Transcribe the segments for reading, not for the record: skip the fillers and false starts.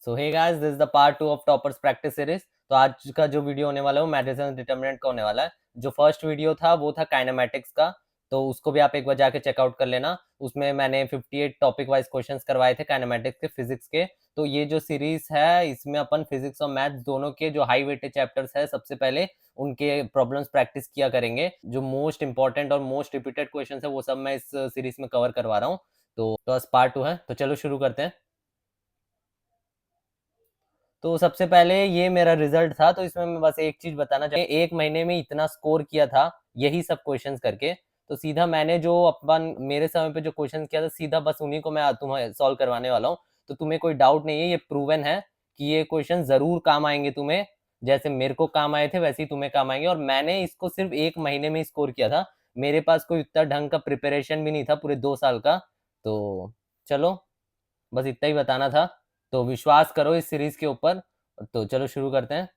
So hey guys, this is the part 2 of toppers practice series. तो आज का जो वीडियो होने वाला है वो मैट्रिसेस डिटरमिनेंट का होने वाला है। जो फर्स्ट वीडियो था वो था काइनेमैटिक्स का, तो उसको भी आप एक बार जाके चेकआउट कर लेना। उसमें मैंने 58 टॉपिक वाइज क्वेश्चंस करवाए थे काइनेमैटिक्स के, फिजिक्स के। तो ये जो सीरीज है इसमें अपन फिजिक्स और मैथ्स दोनों के जो हाई वेटेज चैप्टर्स है सबसे पहले उनके प्रॉब्लम्स प्रैक्टिस किया करेंगे। जो मोस्ट इंपॉर्टेंट और मोस्ट रिपीटेड क्वेश्चंस है वो सब मैं इस सीरीज में कवर करवा रहा हूँ। तो बस पार्ट 2 है, तो चलो शुरू करते हैं। तो सबसे पहले ये मेरा रिजल्ट था, तो इसमें मैं बस एक चीज बताना चाहिए, एक महीने में इतना स्कोर किया था यही सब क्वेश्चंस करके। तो सीधा मैंने जो अपन मेरे समय पे जो क्वेश्चन किया था सीधा बस उन्हीं को मैं तुम्हें सॉल्व करवाने वाला हूँ। तो तुम्हें कोई डाउट नहीं है, ये प्रूवन है कि ये क्वेश्चन जरूर काम आएंगे तुम्हें। जैसे मेरे को काम आए थे वैसे ही तुम्हें काम आएंगे। और मैंने इसको सिर्फ एक महीने में स्कोर किया था, मेरे पास कोई उतना ढंग का प्रिपरेशन भी नहीं था पूरे 2 साल का। तो चलो, बस इतना ही बताना था। तो विश्वास करो इस सीरीज के ऊपर। तो चलो शुरू करते हैं।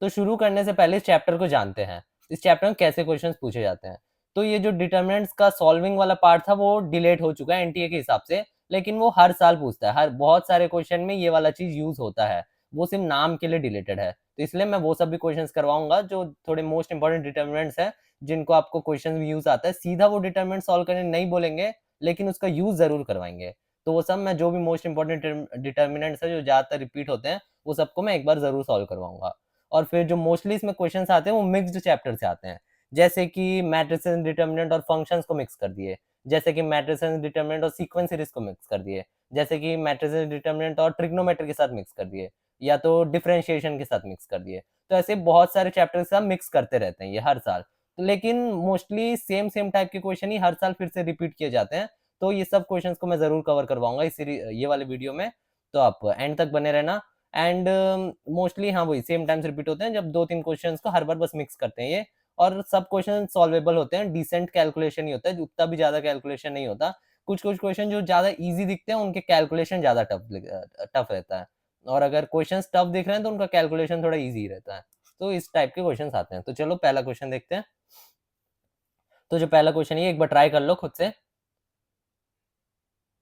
तो शुरू करने से पहले इस चैप्टर को जानते हैं, इस चैप्टर में कैसे क्वेश्चंस पूछे जाते हैं। तो ये जो डिटरमिनेंट्स का सॉल्विंग वाला पार्ट था वो डिलीट हो चुका है एनटीए के हिसाब से, लेकिन वो हर साल पूछता है, हर बहुत सारे क्वेश्चन में ये वाला चीज यूज होता है। वो सिर्फ नाम के लिए डिलीटेड है, तो इसलिए मैं वो सब भी क्वेश्चंस करवाऊंगा जो थोड़े मोस्ट इंपॉर्टेंट डिटरमिनेंट्स है, जिनको आपको क्वेश्चन में यूज आता है। सीधा वो डिटरमिनेंट सॉल्व करने नहीं बोलेंगे, लेकिन उसका यूज जरूर करवाएंगे। तो वो सब मैं जो भी मोस्ट इंपॉर्टेंट डिटर्मिनेंट्स है जो ज्यादातर रिपीट होते हैं वो सबको मैं एक बार जरूर सॉल्व करवाऊंगा। और फिर जो मोस्टली इसमें क्वेश्चंस आते हैं वो मिक्स्ड चैप्टर से आते हैं, जैसे कि मैट्रिसेस डिटर्मिनेंट और फंक्शंस को मिक्स कर दिए, जैसे कि मैट्रिसेस डिटर्मिनेंट और सीक्वेंस सीरीज को मिक्स कर दिए, जैसे कि मैट्रिसेस डिटर्मिनेंट और ट्रिग्नोमेट्री के साथ मिक्स कर दिए, या तो डिफरेंशिएशन के साथ मिक्स कर दिए। तो ऐसे बहुत सारे चैप्टर के साथ मिक्स करते रहते हैं ये हर साल। तो लेकिन मोस्टली सेम सेम टाइप के क्वेश्चन ही हर साल फिर से रिपीट किए जाते हैं। तो ये सब क्वेश्चंस को मैं जरूर कवर करवाऊंगा इस ये वाले वीडियो में। तो आप एंड तक बने रहना। एंड मोस्टली हाँ वही सेम टाइम्स रिपीट होते हैं, जब 2-3 क्वेश्चंस को हर बार बस मिक्स करते हैं ये। और सब क्वेश्चन सॉल्वेबल होते हैं, डिसेंट कैलकुलेशन ही होता है, उतना भी ज्यादा कैलकुलेशन नहीं होता। कुछ कुछ क्वेश्चन जो ज्यादा इजी दिखते हैं उनके कैलकुलेशन ज्यादा टफ रहता है। और अगर क्वेश्चन टफ दिख रहे हैं तो उनका कैलकुलेशन थोड़ा ईजी रहता है। तो इस टाइप के क्वेश्चन आते हैं। तो चलो पहला क्वेश्चन देखते हैं। तो जो पहला क्वेश्चन है एक बार ट्राई कर लो खुद से।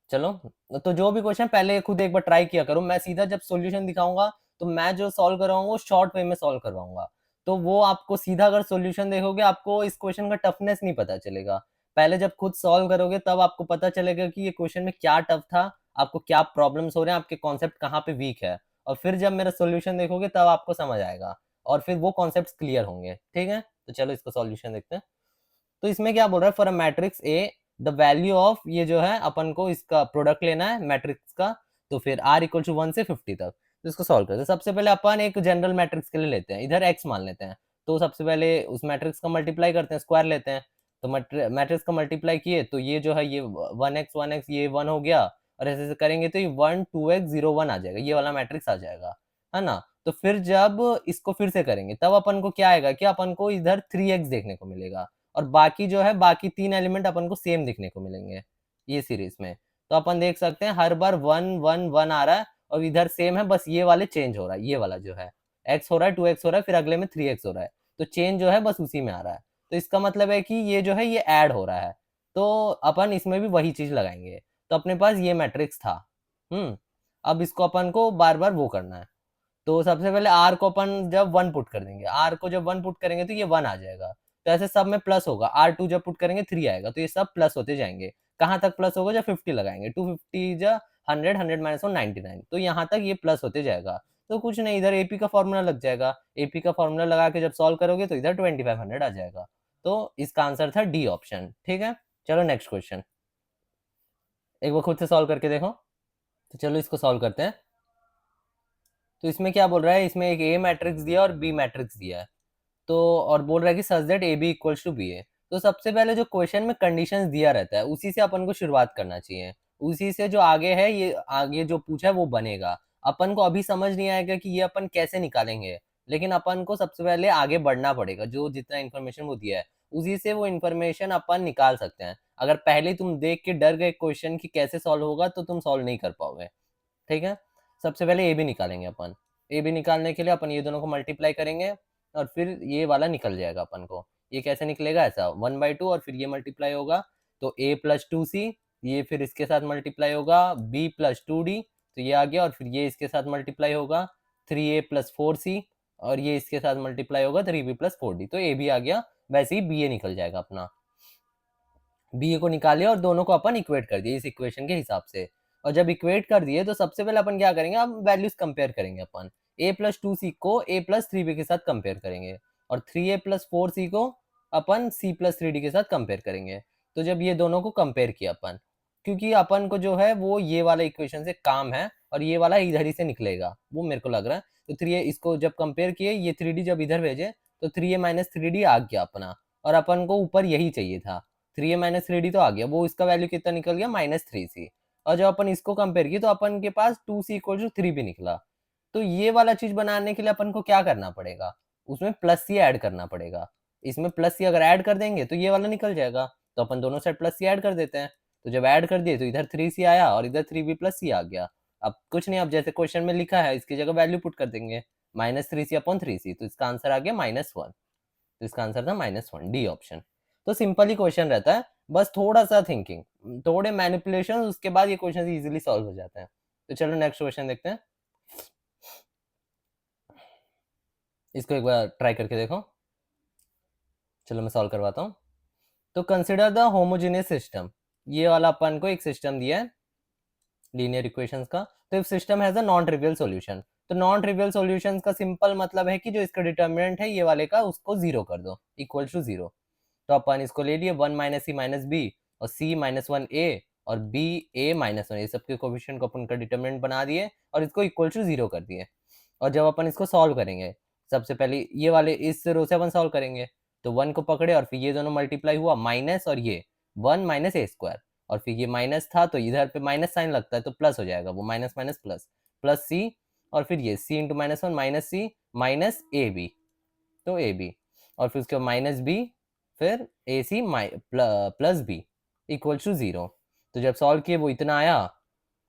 चलो, तो जो भी क्वेश्चन पहले खुद एक बार ट्राई किया करो। मैं सीधा जब सॉल्यूशन दिखाऊंगा तो मैं जो सॉल्व करवाऊंगा वो शॉर्ट वे में सॉल्व करवाऊंगा। तो वो आपको सीधा अगर सॉल्यूशन देखोगे आपको इस क्वेश्चन का टफनेस नहीं पता चलेगा। पहले जब खुद सॉल्व करोगे तब आपको पता चलेगा कि ये क्वेश्चन में क्या टफ था, आपको क्या प्रॉब्लम्स हो रहे हैं, आपके कॉन्सेप्ट कहाँ पे वीक है। और फिर जब मेरा सॉल्यूशन देखोगे तब आपको समझ आएगा और फिर वो कॉन्सेप्ट क्लियर होंगे। ठीक है, तो चलो इसका सॉल्यूशन देखते हैं। तो इसमें क्या बोल रहा है, for a matrix A the value of, ये जो है अपन को इसका प्रोडक्ट लेना है मैट्रिक्स का। तो फिर आर इक्वल टू 1 से 50 तक। तो इसको सॉल्व करते हैं। सबसे पहले अपन एक जनरल मैट्रिक्स के लिए लेते हैं, इधर एक्स मान लेते हैं। तो सबसे पहले उस मैट्रिक्स का मल्टीप्लाई करते हैं, स्क्वायर लेते हैं। तो मैट्रिक्स का मल्टीप्लाई किए तो ये जो है ये 1x ये 1 हो गया। और ऐसे ऐसे करेंगे तो ये 1 2x 0 1 आ जाएगा, ये वाला मैट्रिक्स आ जाएगा, है ना। तो फिर जब इसको फिर से करेंगे तब अपन को क्या आएगा कि अपन को इधर 3x देखने को मिलेगा। और बाकी जो है बाकी 3 एलिमेंट अपन को सेम दिखने को मिलेंगे ये सीरीज में। तो अपन देख सकते हैं हर बार 1 1 1 आ रहा है और इधर सेम है, बस ये वाले चेंज हो रहा है। ये वाला जो है x हो रहा है, 2x हो रहा है, फिर अगले में 3x हो रहा है। तो चेंज जो है बस उसी में आ रहा है। तो इसका मतलब है कि ये जो है ये ऐड हो रहा है। तो अपन इसमें भी वही चीज लगाएंगे। तो अपने पास ये मैट्रिक्स था। अब इसको अपन को बार बार वो करना है। तो सबसे पहले आर को अपन जब 1 पुट कर देंगे, आर को जब 1 पुट करेंगे तो ये 1 आ जाएगा। तो ऐसे सब में प्लस होगा। R2 जब पुट करेंगे 3 आएगा। तो ये सब प्लस होते जाएंगे। कहाँ तक प्लस होगा, जब 50 लगाएंगे, 250 जा 100, 100 माइनस 1 99। तो यहाँ तक ये प्लस होते जाएगा। तो कुछ नहीं, इधर एपी का फॉर्मूला लग जाएगा। एपी का फॉर्मूला लगा के जब सॉल्व करोगे तो इधर 2500 आ जाएगा। तो इसका आंसर था डी ऑप्शन। ठीक है, चलो नेक्स्ट क्वेश्चन एक बार खुद से सॉल्व करके देखो। तो चलो इसको सॉल्व करते हैं। तो इसमें क्या बोल रहा है, इसमें एक ए मैट्रिक्स दिया और बी मैट्रिक्स दिया है। तो और बोल रहा है कि such that A B equals to B A. तो सबसे पहले जो क्वेश्चन में कंडीशंस दिया रहता है उसी से अपन को शुरुआत करना चाहिए। उसी से जो आगे है, ये आगे जो पूछा है वो बनेगा। अपन को अभी समझ नहीं आएगा कि ये अपन कैसे निकालेंगे, लेकिन अपन को सबसे पहले आगे बढ़ना पड़ेगा। जो जितना इन्फॉर्मेशन वो दिया है उसी से वो इन्फॉर्मेशन अपन निकाल सकते हैं। अगर पहले तुम देख के डर गए क्वेश्चन की कैसे सॉल्व होगा तो तुम सॉल्व नहीं कर पाओगे। ठीक है, सबसे पहले ए बी निकालेंगे अपन। ए बी निकालने के लिए अपन ये दोनों को मल्टीप्लाई करेंगे और फिर ये वाला निकल जाएगा अपन को। ये कैसे निकलेगा, ऐसा 1/2 और फिर ये मल्टीप्लाई होगा। तो a + 2c, ये फिर इसके साथ मल्टीप्लाई होगा b + 2d। तो ये आ गया, और फिर ये इसके साथ मल्टीप्लाई होगा 3a प्लस 4c, और ये इसके साथ मल्टीप्लाई होगा 3b प्लस 4d, तो a भी आ गया। वैसे ही bA निकल जाएगा अपना। bA को निकालिए और दोनों को अपन इक्वेट कर दिए इस इक्वेशन के हिसाब से। और जब इक्वेट कर दिए तो सबसे पहले अपन क्या करेंगे, अब वैल्यूज कंपेयर करेंगे अपन। a प्लस 2c को a प्लस 3b के साथ कंपेयर करेंगे, और 3a प्लस 4c को अपन c प्लस 3d के साथ कंपेयर करेंगे। तो जब ये दोनों को कंपेयर किया अपन, क्योंकि अपन को जो है वो ये वाला इक्वेशन से काम है, और ये वाला इधर ही से निकलेगा, वो मेरे को लग रहा है। तो 3a इसको जब कंपेयर किए, ये 3d जब इधर भेजे तो 3a माइनस 3d आ गया अपना, और अपन को ऊपर यही चाहिए था। 3a माइनस 3d तो आ गया, वो इसका वैल्यू कितना निकल गया, -3c। और जब अपन इसको कंपेयर किए तो अपन के पास 2c इक्वल टू 3 भी निकला। तो ये वाला चीज बनाने के लिए अपन को क्या करना पड़ेगा, उसमें प्लस सी ऐड करना पड़ेगा। इसमें प्लस सी अगर ऐड कर देंगे तो ये वाला निकल जाएगा, तो अपन दोनों साइड प्लस सी ऐड कर देते हैं। तो जब ऐड कर दिए तो इधर 3c आया और इधर 3b प्लस सी आ गया। अब कुछ नहीं, अब जैसे क्वेश्चन में लिखा है इसकी जगह वैल्यू पुट कर देंगे, -3c अपॉन 3c, तो इसका आंसर आ गया -1। तो इसका आंसर था -1, डी ऑप्शन। तो सिंपल ही क्वेश्चन रहता है, बस थोड़ा सा थिंकिंग, थोड़े मैनिपुलेशन, उसके बाद ये क्वेश्चन इजीली सॉल्व हो जाते हैं। तो चलो नेक्स्ट क्वेश्चन देखते हैं, इसको एक बार ट्राई करके देखो। चलो मैं सॉल्व करवाता हूँ। तो कंसिडर द होमोजेनियस सिस्टम, ये वाला अपन को एक सिस्टम दिया है लीनियर इक्वेशंस का। तो if system has a non trivial solution, तो नॉन ट्रिवियल सॉल्यूशंस का सिंपल मतलब है कि जो इसका डिटर्मिनेंट है ये वाले का, उसको जीरो कर दो, इक्वल टू जीरो। तो अपन इसको ले लिए 1 माइनस सी माइनस बी, और सी -1a, और बी a -1, ये सबके कोफिशिएंट को अपन का डिटर्मिनेंट बना दिए और इसको इक्वल टू जीरो कर दिए। और जब अपन इसको सॉल्व करेंगे, सबसे पहले ये वाले इस रो से अपन सॉल्व करेंगे, तो 1 को पकड़े और फिर ये दोनों मल्टीप्लाई हुआ, माइनस और ये 1 माइनस ए स्क्वायर, और फिर ये माइनस था तो इधर पे माइनस साइन लगता है तो प्लस हो जाएगा, वो minus minus plus, plus C, और फिर ये C into -1 minus C minus A B, तो ए बी, और फिर उसके बाद माइनस बी, फिर A C plus B equal to zero. तो जब सॉल्व किए वो इतना आया,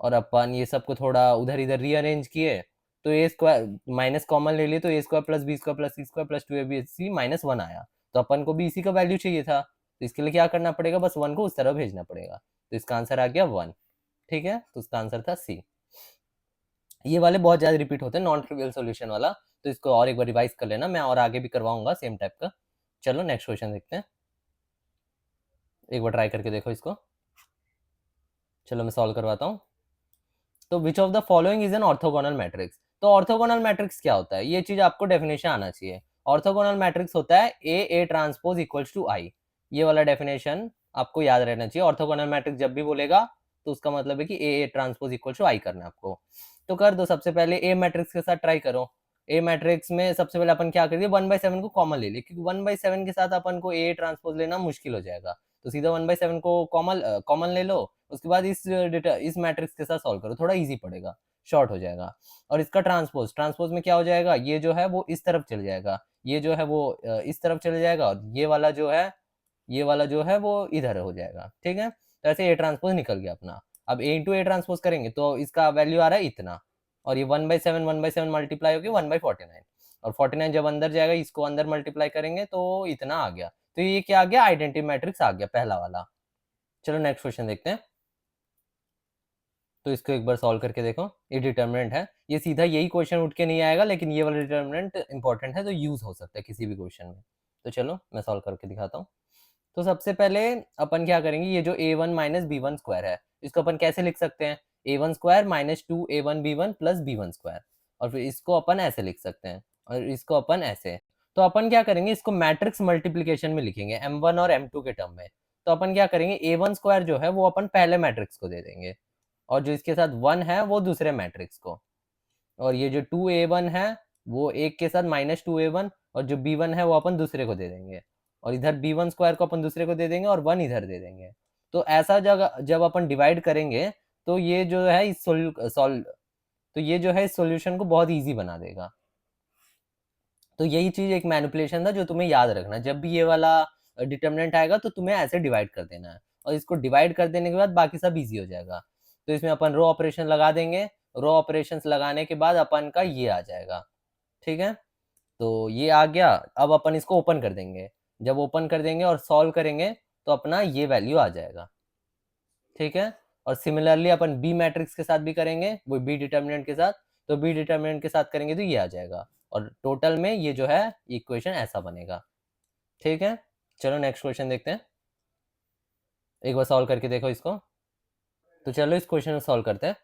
और अपन ये सबको थोड़ा उधर इधर रीअरेंज किए, तो ए स्क्वायर माइनस कॉमन ले लिए, तो A square plus B square plus C square plus 2ab -1 आया। तो अपन को भी इसी का वैल्यू चाहिए था, तो इसके लिए क्या करना पड़ेगा, बस 1 को उस तरह भेजना पड़ेगा। तो इसका आंसर आ गया 1। ठीक है, तो इसका आंसर था सी। ये वाले बहुत ज्यादा रिपीट होते हैं, नॉन ट्रिवियल सॉल्यूशन वाला, तो इसको और एक बार रिवाइज कर लेना, मैं और आगे भी करवाऊंगा सेम टाइप का। चलो नेक्स्ट क्वेश्चन देखते हैं, एक बार ट्राई करके देखो इसको। चलो मैं सॉल्व करवाता हूँ। तो which of the following is an orthogonal matrix. तो ऑर्थोगोनल मैट्रिक्स क्या होता है, ये चीज आपको डेफिनेशन आना चाहिए। ऑर्थोगोनल मैट्रिक्स होता है ए ट्रांसपोज इक्वल्स टू आई, ये वाला डेफिनेशन आपको याद रहना चाहिए। ऑर्थोगोनल मैट्रिक्स जब भी बोलेगा तो उसका मतलब है कि ए ट्रांसपोज इक्वल टू आई करना है आपको। तो कर दो, सबसे पहले ए मैट्रिक्स के साथ ट्राई करो। ए मैट्रिक्स में सबसे पहले अपन क्या करिए, 1/7 को कॉमन ले लिए, क्योंकि 1/7 के साथ अपन को ए ट्रांसपोज लेना मुश्किल हो जाएगा। तो सीधा 1/7 को कॉमन ले लो, उसके बाद इस मैट्रिक्स के साथ सॉल्व करो, थोड़ा इजी पड़ेगा, शॉर्ट हो जाएगा। और इसका ट्रांसपोज में क्या हो जाएगा, ये जो है वो इस तरफ चल जाएगा, ये जो है वो इस तरफ चले जाएगा, और ये वाला जो है वो इधर हो जाएगा। ठीक है, तो ऐसे ए ट्रांसपोज निकल गया अपना। अब ए इंटू ए ट्रांसपोज करेंगे तो इसका वैल्यू आ रहा है इतना, और ये 1/7 मल्टीप्लाई होगी 1/49, और 49 जब अंदर जाएगा, इसको अंदर मल्टीप्लाई करेंगे तो इतना आ गया। तो ये क्या आ गया, आइडेंटिटी मैट्रिक्स आ गया पहला वाला। चलो नेक्स्ट क्वेश्चन देखते हैं। तो इसको एक बार सॉल्व करके देखो, ये डिटर्मिनेंट है, ये सीधा यही क्वेश्चन उठ के नहीं आएगा, लेकिन ये वाला डिटर्मिनेंट इंपॉर्टेंट है तो यूज हो सकता है किसी भी क्वेश्चन में। तो चलो मैं सॉल्व करके दिखाता हूँ। तो सबसे पहले अपन क्या करेंगे, ये जो a1 माइनस b1 स्क्वायर है, इसको अपन कैसे लिख सकते हैं, a1 square minus 2a1 b1 plus b1 square, और फिर इसको अपन ऐसे लिख सकते हैं, और इसको अपन ऐसे। तो अपन क्या करेंगे, इसको मैट्रिक्स मल्टीप्लीकेशन में लिखेंगे m1 और m2 के टर्म में। तो अपन क्या करेंगे, a1 स्क्वायर जो है वो अपन पहले मैट्रिक्स को दे देंगे, और जो इसके साथ 1 है वो दूसरे मैट्रिक्स को, और ये जो 2a1 है वो एक के साथ -2a1, और जो b1 है वो अपन दूसरे को दे देंगे, और इधर b1 स्क्वायर को अपन दूसरे को दे देंगे और 1 इधर दे देंगे। तो ऐसा जब अपन डिवाइड करेंगे तो ये जो है इस सॉल्यूशन को बहुत इजी बना देगा। तो यही चीज एक मैनिपुलेशन था जो तुम्हें याद रखना, जब भी ये वाला डिटर्मिनेंट आएगा तो तुम्हें ऐसे डिवाइड कर देना है, और इसको डिवाइड कर देने के बाद बाकी सब इजी हो जाएगा। तो इसमें अपन रो ऑपरेशन लगा देंगे, रो ऑपरेशन लगाने के बाद अपन का ये आ जाएगा। ठीक है, तो ये आ गया। अब अपन इसको ओपन कर देंगे, जब ओपन कर देंगे और सॉल्व करेंगे तो अपना ये वैल्यू आ जाएगा। ठीक है, और सिमिलरली अपन बी मैट्रिक्स के साथ भी करेंगे, वो बी डिटर्मिनेंट के साथ, तो बी डिटर्मिनेंट के साथ करेंगे तो ये आ जाएगा, और टोटल में ये जो है इक्वेशन ऐसा बनेगा। ठीक है, चलो नेक्स्ट क्वेश्चन देखते हैं, एक बार सॉल्व करके देखो इसको। तो चलो इस क्वेश्चन को सॉल्व करते हैं।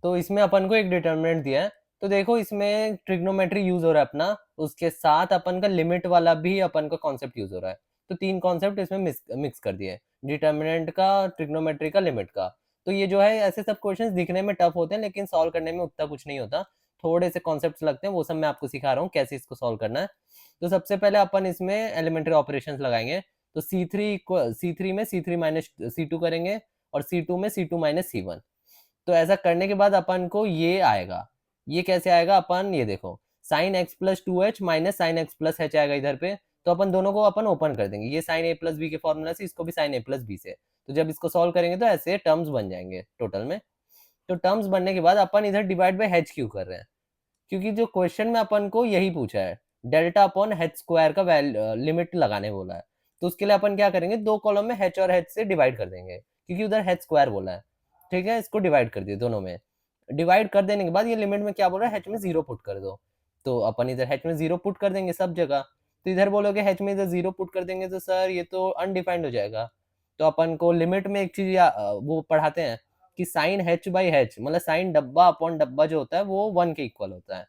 तो इसमें अपन को एक डिटर्मिनेंट दिया है, तो देखो इसमें ट्रिग्नोमेट्री यूज हो रहा है अपना, उसके साथ अपन का लिमिट वाला भी अपन का कॉन्सेप्ट यूज हो रहा है, तो तीन कॉन्सेप्ट इसमें मिक्स कर दिए, डिटर्मिनेंट का, ट्रिग्नोमेट्री का, लिमिट का। तो ये जो है ऐसे सब क्वेश्चंस दिखने में टफ होते हैं, लेकिन सॉल्व करने में उतना कुछ नहीं होता, थोड़े से कॉन्सेप्ट्स लगते हैं, वो सब मैं आपको सिखा रहा हूँ कैसे इसको सॉल्व करना है। तो सबसे पहले अपन इसमें एलिमेंट्री ऑपरेशंस लगाएंगे, तो C3 में C3 माइनस C2 करेंगे, और C2 में C2 माइनस C1। तो ऐसा करने के बाद अपन को ये आएगा, ये कैसे आएगा, अपन ये देखो, sine x plus 2h minus sine x plus H आएगा इधर पे, तो अपन दोनों को अपन ओपन कर देंगे, ये साइन ए प्लस बी के फॉर्मूला से, इसको भी साइन ए प्लस बी से, तो जब इसको सॉल्व करेंगे तो ऐसे टर्म्स बन जाएंगे टोटल में। तो टर्म्स बनने के बाद अपन इधर डिवाइड बाय h क्यों कर रहे हैं, क्योंकि जो क्वेश्चन में अपन को यही पूछा है, डेल्टा अपॉन h स्क्वायर का लिमिट लगाने बोला है, तो उसके लिए अपन क्या करेंगे, दो कॉलम में h और h से डिवाइड कर देंगे, क्योंकि उधर h स्क्वायर बोला है। ठीक है, इसको डिवाइड कर दिए दोनों में, डिवाइड कर देने के बाद ये लिमिट में क्या बोल रहा है, h में 0 पुट कर दो, तो अपन इधर h में 0 पुट कर देंगे सब जगह। तो इधर बोलोगे h में इधर 0 पुट कर देंगे तो सर ये तो अनडिफाइंड हो जाएगा, तो अपन को लिमिट में एक चीज वो पढ़ाते हैं कि साइन h बाई h, मतलब साइन डब्बा अपॉन डब्बा जो होता है वो 1 के इक्वल होता है।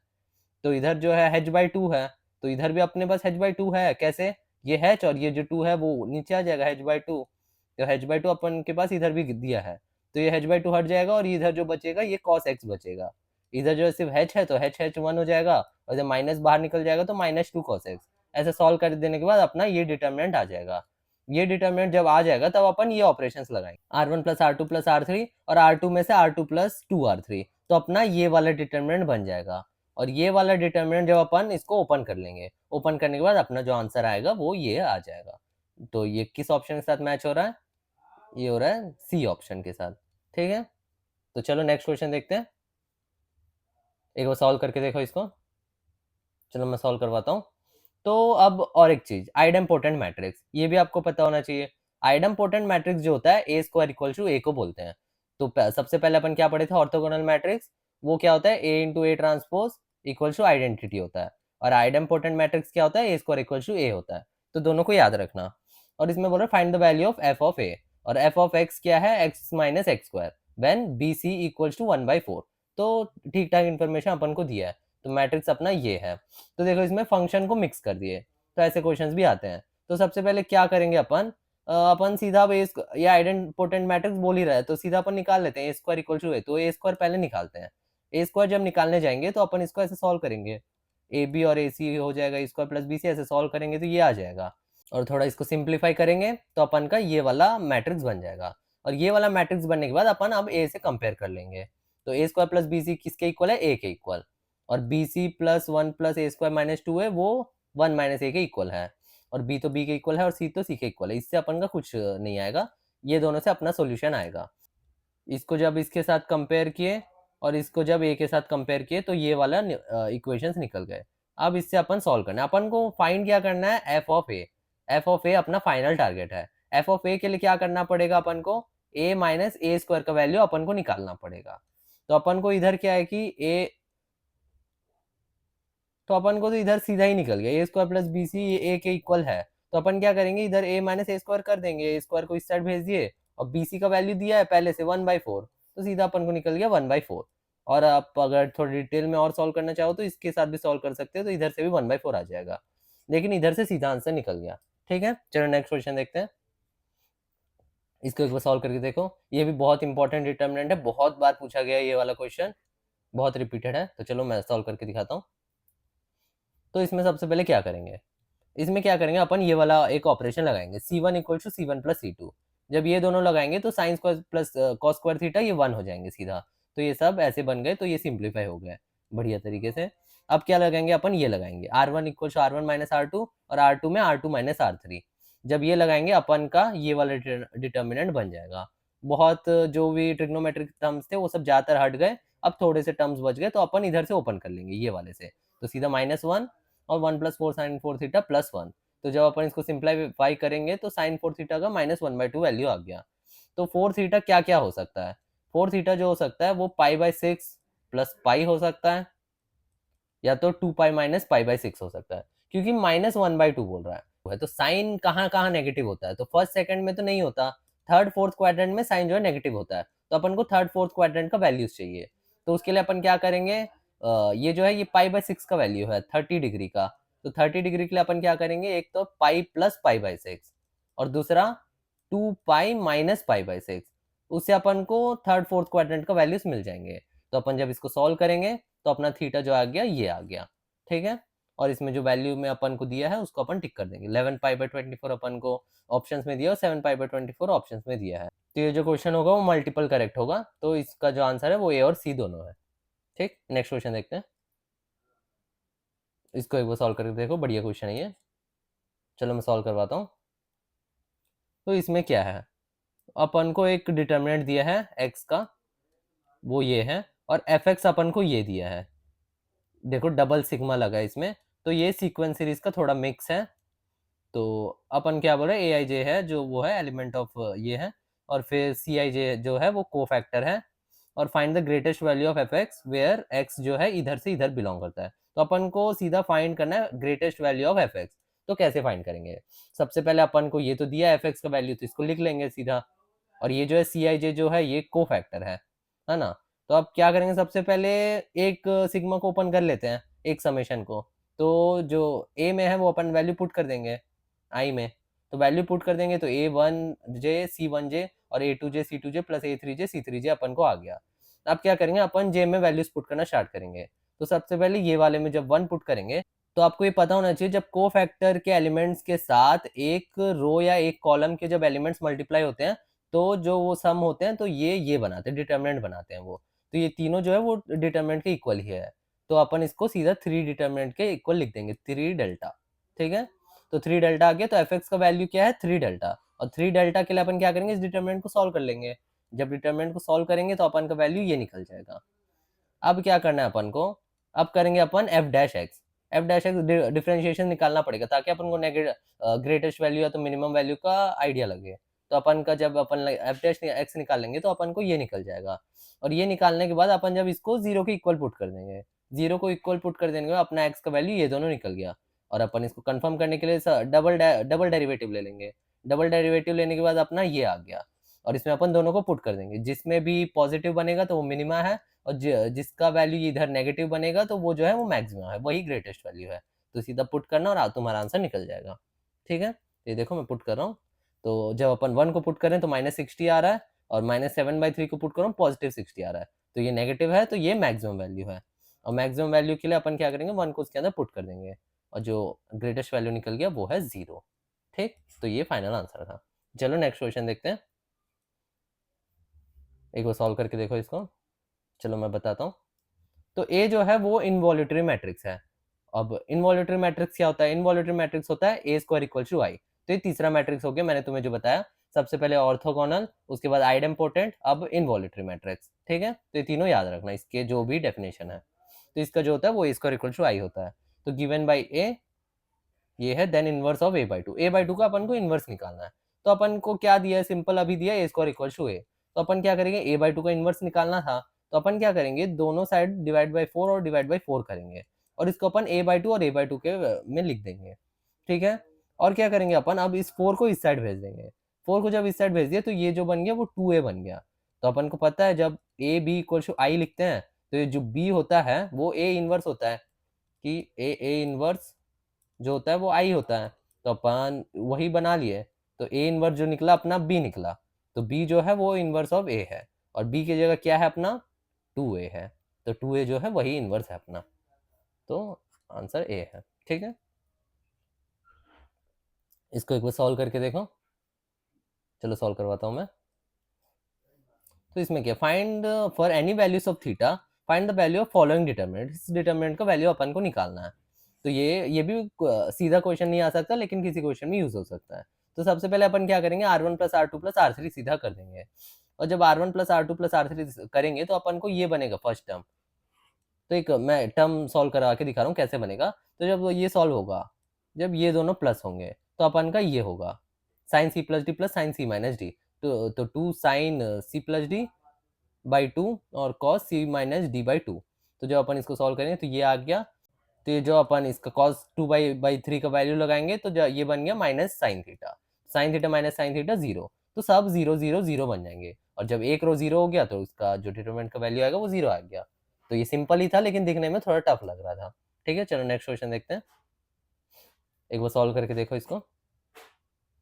तो इधर जो है h बाई 2 है, तो इधर भी अपने पास h बाई 2 है, कैसे, ये h और ये जो 2 है वो नीचे आ जाएगा h बाई 2, तो h बाई 2 अपन के पास इधर भी दिया है, तो ये h बाई 2 हट जाएगा, और इधर जो बचेगा ये cos x बचेगा, इधर जो सिर्फ h है तो h 1 हो जाएगा, और जब माइनस बाहर निकल जाएगा तो माइनस 2 cos x। ऐसे सॉल्व कर देने के बाद अपना ये डिटर्मिनेंट आ जाएगा, ये डिटर्मिनेंट जब आ जाएगा तब अपन ये ऑपरेशंस लगाएंगे, r1 plus r2 plus r3, और r2 में से r2 प्लस 2r3, तो अपना ये वाला डिटर्मिनेंट बन जाएगा, और ये वाला डिटर्मिनेंट जब अपन इसको ओपन कर लेंगे, ओपन करने के बाद अपना जो आंसर आएगा वो ये आ जाएगा। तो ये किस ऑप्शन के साथ मैच हो रहा है, ये हो रहा है सी ऑप्शन के साथ। ठीक है, तो चलो नेक्स्ट क्वेश्चन देखते हैं, एक बार सॉल्व करके देखो इसको। चलो मैं सॉल्व करवाता हूँ। तो अब और एक चीज, आइडेम्पोटेंट मैट्रिक्स, ये भी आपको पता होना चाहिए। आइडेम्पोटेंट मैट्रिक्स जो होता है ए स्क्वायर इक्वल टू ए को बोलते हैं। तो सबसे पहले अपन क्या पढ़े थे, ऑर्थोगोनल मैट्रिक्स, वो क्या होता है, A into A transpose equal to identity होता है, और आइडेम्पोटेंट मैट्रिक्स क्या होता है, A square equal to A होता है। तो दोनों को याद रखना। और इसमें बोल रहे find the value of f of A, और एफ ऑफ एक्स क्या है, x minus x square when B C equal to 1/4। तो ठीक ठाक इन्फॉर्मेशन अपन को दिया है, तो मैट्रिक्स अपना ये है। तो देखो इसमें फंक्शन को मिक्स कर दिए, तो ऐसे क्वेश्चंस भी आते हैं। तो सबसे पहले क्या करेंगे अपन, अपन सीधा ये आइडेंटिपोटेंट मैट्रिक्स बोल ही रहा है, तो सीधा अपन निकाल लेते हैं ए स्क्वायर इक्वल टू ए, तो ए स्क्वायर पहले निकालते हैं। ए स्क्वायर जब निकालने जाएंगे तो अपन इसको ऐसे सॉल्व करेंगे, ए बी और ए सी हो जाएगा, ए स्क्वायर प्लस बी सी, ऐसे सॉल्व करेंगे तो ये आ जाएगा, और थोड़ा इसको सिंप्लीफाई करेंगे तो अपन का ये वाला मैट्रिक्स बन जाएगा। और ये वाला मैट्रिक्स बनने के बाद अपन अब ए से कंपेयर कर लेंगे, तो ए स्क्वायर प्लस बी सी किसके इक्वल है, ए के इक्वल, और बी सी प्लस 1 प्लस ए स्क्वायर माइनस 2 है वो 1 माइनस ए के इक्वल है, और बी तो बी के इक्वल है, और सी तो सी के इक्वल है, इससे अपन का कुछ नहीं आएगा, ये दोनों से अपना सोल्यूशन आएगा। इसको जब इसके साथ कंपेयर किए और इसको जब ए के साथ कंपेयर किए तो ये वाला इक्वेशंस निकल गए। अब इससे अपन सॉल्व करना है, अपन को फाइंड क्या करना है, f of A. F of A अपना फाइनल टारगेट है। एफ ऑफ ए के लिए क्या करना पड़ेगा अपन को, ए माइनस ए स्क्वायर का वैल्यू अपन को निकालना पड़ेगा। तो अपन को इधर क्या है कि ए, तो अपन को तो इधर सीधा ही निकल गया, ए स्क्वायर प्लस बी सी ए के इक्वल है, तो अपन क्या करेंगे, इधर ए माइनस ए स्क्वायर कर देंगे, ए स्क्वायर को इस साइड भेज दिए, और बी सी का वैल्यू दिया है पहले से 1/4, तो सीधा अपन को निकल गया 1/4। और आप अगर थोड़ी डिटेल में और सॉल्व करना चाहो तो इसके साथ भी सॉल्व कर सकते हो, तो इधर से भी 1/4 आ जाएगा, लेकिन इधर से सीधा आंसर निकल गया। ठीक है, चलो नेक्स्ट क्वेश्चन देखते हैं, इसको एक बार सॉल्व करके देखो। ये भी बहुत इंपॉर्टेंट डिटर्मिनेंट है, बहुत बार पूछा गया ये वाला क्वेश्चन, बहुत रिपीटेड है, तो चलो मैं सॉल्व करके दिखाता हूँ। तो इसमें सबसे पहले क्या करेंगे, इसमें क्या करेंगे अपन ये वाला एक ऑपरेशन लगाएंगे, c1 equal to c1 plus c2। जब ये दोनों लगाएंगे तो sine square plus cos square theta ये 1 हो जाएंगे सीधा, तो ये सब ऐसे बन गए, तो ये सिंप्लीफाई हो गया बढ़िया तरीके से। अब क्या लगाएंगे अपन, ये लगाएंगे r1 equal to r1 minus r2, और r2 में r2 माइनस r3। जब ये लगाएंगे अपन का ये वाला डिटर्मिनेंट बन जाएगा। बहुत जो भी ट्रिग्नोमेट्रिक टर्म्स थे वो सब ज्यादातर हट गए, अब थोड़े से टर्म्स बच गए, तो अपन इधर से ओपन कर लेंगे ये वाले से, तो सीधा -1 और 1 प्लस 4 साइन 4 थीटा प्लस 1। तो जब अपन इसको सिंप्लीफाई करेंगे तो साइन 4 थीटा का -1/2 वैल्यू आ गया। तो 4 थीटा क्या क्या हो सकता है? 4 थीटा जो हो सकता है वो पाई/6 प्लस पाई हो सकता है, या तो 2 पाई माइनस पाई/6 हो सकता है, क्योंकि -1/2 बोल रहा है। तो साइन कहाँ कहाँ नेगेटिव होता है? तो फर्स्ट सेकंड में तो नहीं होता, थर्ड फोर्थ क्वाड्रेंट में साइन जो है नेगेटिव होता है, तो अपन को थर्ड फोर्थ क्वाड्रेंट का वैल्यूज चाहिए। तो उसके लिए अपन क्या करेंगे, ये जो है ये पाई/6 का वैल्यू है 30 डिग्री का, तो 30 डिग्री के लिए अपन क्या करेंगे, एक तो पाई प्लस पाई/6 और दूसरा 2 पाई माइनस पाई/6, उससे अपन को थर्ड फोर्थ क्वाड्रेंट का वैल्यूज मिल जाएंगे। तो अपन जब इसको सॉल्व करेंगे तो अपना थीटा जो आ गया ये आ गया, ठीक है। और इसमें जो वैल्यू में अपन को दिया है उसको अपन टिक कर देंगे। 11 पाई/24 अपन को ऑप्शंस में दिया और 7 पाई/24 ऑप्शंस में दिया है। तो ये जो क्वेश्चन होगा वो मल्टीपल करेक्ट होगा, तो इसका जो आंसर है वो ए और सी दोनों है। ठीक, नेक्स्ट क्वेश्चन देखते हैं। इसको एक बार सॉल्व करके देखो, बढ़िया क्वेश्चन है ये। चलो मैं सॉल्व करवाता हूँ। तो इसमें क्या है, अपन को एक डिटर्मिनेंट दिया है एक्स का, वो ये है, और एफ एक्स अपन को ये दिया है। देखो डबल सिग्मा लगा है इसमें, तो ये सीक्वेंस सीरीज का थोड़ा मिक्स है। तो अपन क्या बोल रहे हैं, ए आई जे है जो वो है एलिमेंट ऑफ ये है, और फिर सी आई जे जो है वो को फैक्टर है, और find the greatest value of F X where X जो है इधर से इधर बिलोंग करता है। तो अपन को सीधा फाइंड करना है greatest value of F x. तो कैसे फाइंड करेंगे, सबसे पहले अपन को ये तो दिया एफ एक्स का वैल्यू, तो इसको लिख लेंगे सीधा, और ये जो है सी आई जे जो है ये को फैक्टर है ना। तो अब क्या करेंगे, सबसे पहले एक सिग्मा को ओपन कर लेते हैं, एक समेशन को। तो जो ए में है वो अपन वैल्यू पुट कर देंगे आई में, तो वैल्यू पुट कर देंगे तो A1J C1J और A2J C2J plus A3J C3J अपन को आ गया। अब क्या करेंगे, अपन जे में वैल्यूज पुट करना स्टार्ट करेंगे। तो सबसे पहले ये वाले में जब 1 पुट करेंगे, तो आपको ये पता होना चाहिए जब को फैक्टर के एलिमेंट्स के साथ एक रो या एक कॉलम के जब एलिमेंट्स मल्टीप्लाई होते हैं, तो जो वो सम होते हैं तो ये बनाते हैं, डिटरमिनेंट बनाते हैं वो। तो ये तीनों जो है वो डिटरमिनेंट के इक्वल ही है, तो अपन इसको सीधा 3 डिटरमिनेंट के इक्वल लिख देंगे, 3 डेल्टा। ठीक है, तो 3 डेल्टा आ गया, तो एफ एक्स का वैल्यू क्या है 3 डेल्टा, और 3 डेल्टा के लिए अपन क्या करेंगे, इस डिटरमिनेंट को सॉल्व कर लेंगे। जब डिटरमिनेंट को सॉल्व करेंगे तो अपन का वैल्यू ये निकल जाएगा। अब क्या करना है अपन को, अब करेंगे अपन f dash x. F dash x differentiation निकालना पड़ेगा ताकि अपन को ग्रेटेस्ट वैल्यू या तो मिनिमम वैल्यू का आइडिया लगे। तो अपन का जब अपन एफ डैश एक्स निकालेंगे तो अपन को ये निकल जाएगा, और ये निकालने के बाद अपन जब इसको जीरो के इक्वल पुट कर देंगे, जीरो को इक्वल पुट कर देने के बाद अपना एक्स का वैल्यू ये दोनों निकल गया। और अपन इसको कंफर्म करने के लिए डबल डेरिवेटिव ले लेंगे। डबल डेरिवेटिव लेने के बाद अपना ये आ गया, और इसमें अपन दोनों को पुट कर देंगे, जिसमें भी पॉजिटिव बनेगा तो वो मिनिमा है, और जिसका वैल्यू इधर नेगेटिव बनेगा तो वो जो है वो मैक्सिमम है, वही ग्रेटेस्ट वैल्यू है। तो सीधा पुट करना और तुम्हारा आंसर निकल जाएगा। ठीक है, ये देखो मैं पुट कर रहा हूँ। तो जब अपन 1 को पुट करें तो -60 आ रहा है, और -7/3 को पुट करो +60 आ रहा है, तो ये नेगेटिव है, तो ये मैक्सिमम वैल्यू है। और मैक्सिमम वैल्यू के लिए अपन क्या करेंगे, 1 को उसके अंदर पुट कर देंगे, और जो ग्रेटेस्ट वैल्यू निकल गया वो है 0। ठीक, तो ये फाइनल आंसर था। चलो नेक्स्ट क्वेश्चन देखते हैं, एक बार सॉल्व करके देखो इसको। चलो मैं बताता हूँ। तो ए जो है वो इनवॉल्यूटरी मैट्रिक्स है। अब इनवॉल्यूटरी मैट्रिक्स क्या होता है, इनवॉल्यूटरी मैट्रिक्स होता है A² = I। तो ये तीसरा मैट्रिक्स हो गया, मैंने तुम्हें जो बताया, सबसे पहले ऑर्थोगोनल, उसके बाद आइडेम्पोटेंट, अब इनवॉल्यूटरी मैट्रिक्स। ठीक है, तो ये तीनों याद रखना, इसके जो भी डेफिनेशन है। तो इसका जो होता है वो A² = I होता है। तो गिवन बाई ए ये है, then inverse of A/2। A/2 का अपन को इनवर्स निकालना है। तो अपन को क्या दिया है, सिंपल अभी दिया है A² = A। तो अपन क्या करेंगे, A/2 का इनवर्स निकालना था, तो अपन क्या करेंगे, दोनों साइड डिवाइड बाई 4 और डिवाइड बाई 4 करेंगे, और इसको अपन A/2 और A/2 के में लिख देंगे। ठीक है, और क्या करेंगे अपन, अब इस 4 को इस साइड भेज देंगे। 4 को जब इस साइड भेज दिया तो ये जो बन गया वो 2A बन गया। तो अपन को पता है जब AB = I लिखते हैं तो ये जो B होता है वो A इनवर्स होता है, कि A इनवर्स जो होता है वो आई होता है। तो अपन वही बना लिए, तो ए इनवर्स जो निकला अपना बी निकला, तो बी जो है वो इनवर्स ऑफ ए है, और बी की जगह क्या है अपना 2A है, तो 2A जो है वही इनवर्स है अपना, तो आंसर ए है। ठीक है, इसको एक बार सॉल्व करके देखो। चलो सॉल्व करवाता हूँ मैं। तो इसमें क्या, find for any values of theta find the value of following determinant. इस डिटरमिनेंट का वैल्यू अपन को निकालना है। तो ये भी सीधा क्वेश्चन नहीं आ सकता, लेकिन किसी क्वेश्चन में यूज हो सकता है। तो सबसे पहले अपन क्या करेंगे, R1 + R2 + R3 सीधा कर देंगे, और जब R1 + R2 + R3 करेंगे तो अपन को ये बनेगा फर्स्ट टर्म। तो एक मैं टर्म सॉल्व करा के दिखा रहा हूँ कैसे बनेगा। तो जब ये सॉल्व होगा, जब ये दोनों प्लस होंगे तो अपन का ये होगा sin C + D + sin C - D। तो 2 sine C plus D by 2 और cos C minus D by 2। तो जब अपन इसको सॉल्व करेंगे तो ये आ गया। तो ये जो अपन इसका कॉस 2 बाई 3 का वैल्यू लगाएंगे तो ये बन गया minus sine theta. Sine theta minus sine theta 0। तो सब 0 0 0 बन जाएंगे, और जब एक रो 0 हो गया तो उसका जो डिटरमिनेंट का वैल्यू आएगा वो 0 आ गया। तो ये सिंपल ही था, लेकिन दिखने में थोड़ा टफ लग रहा था। ठीक है, चलो नेक्स्ट क्वेश्चन देखते हैं। एक बार सॉल्व करके देखो इसको।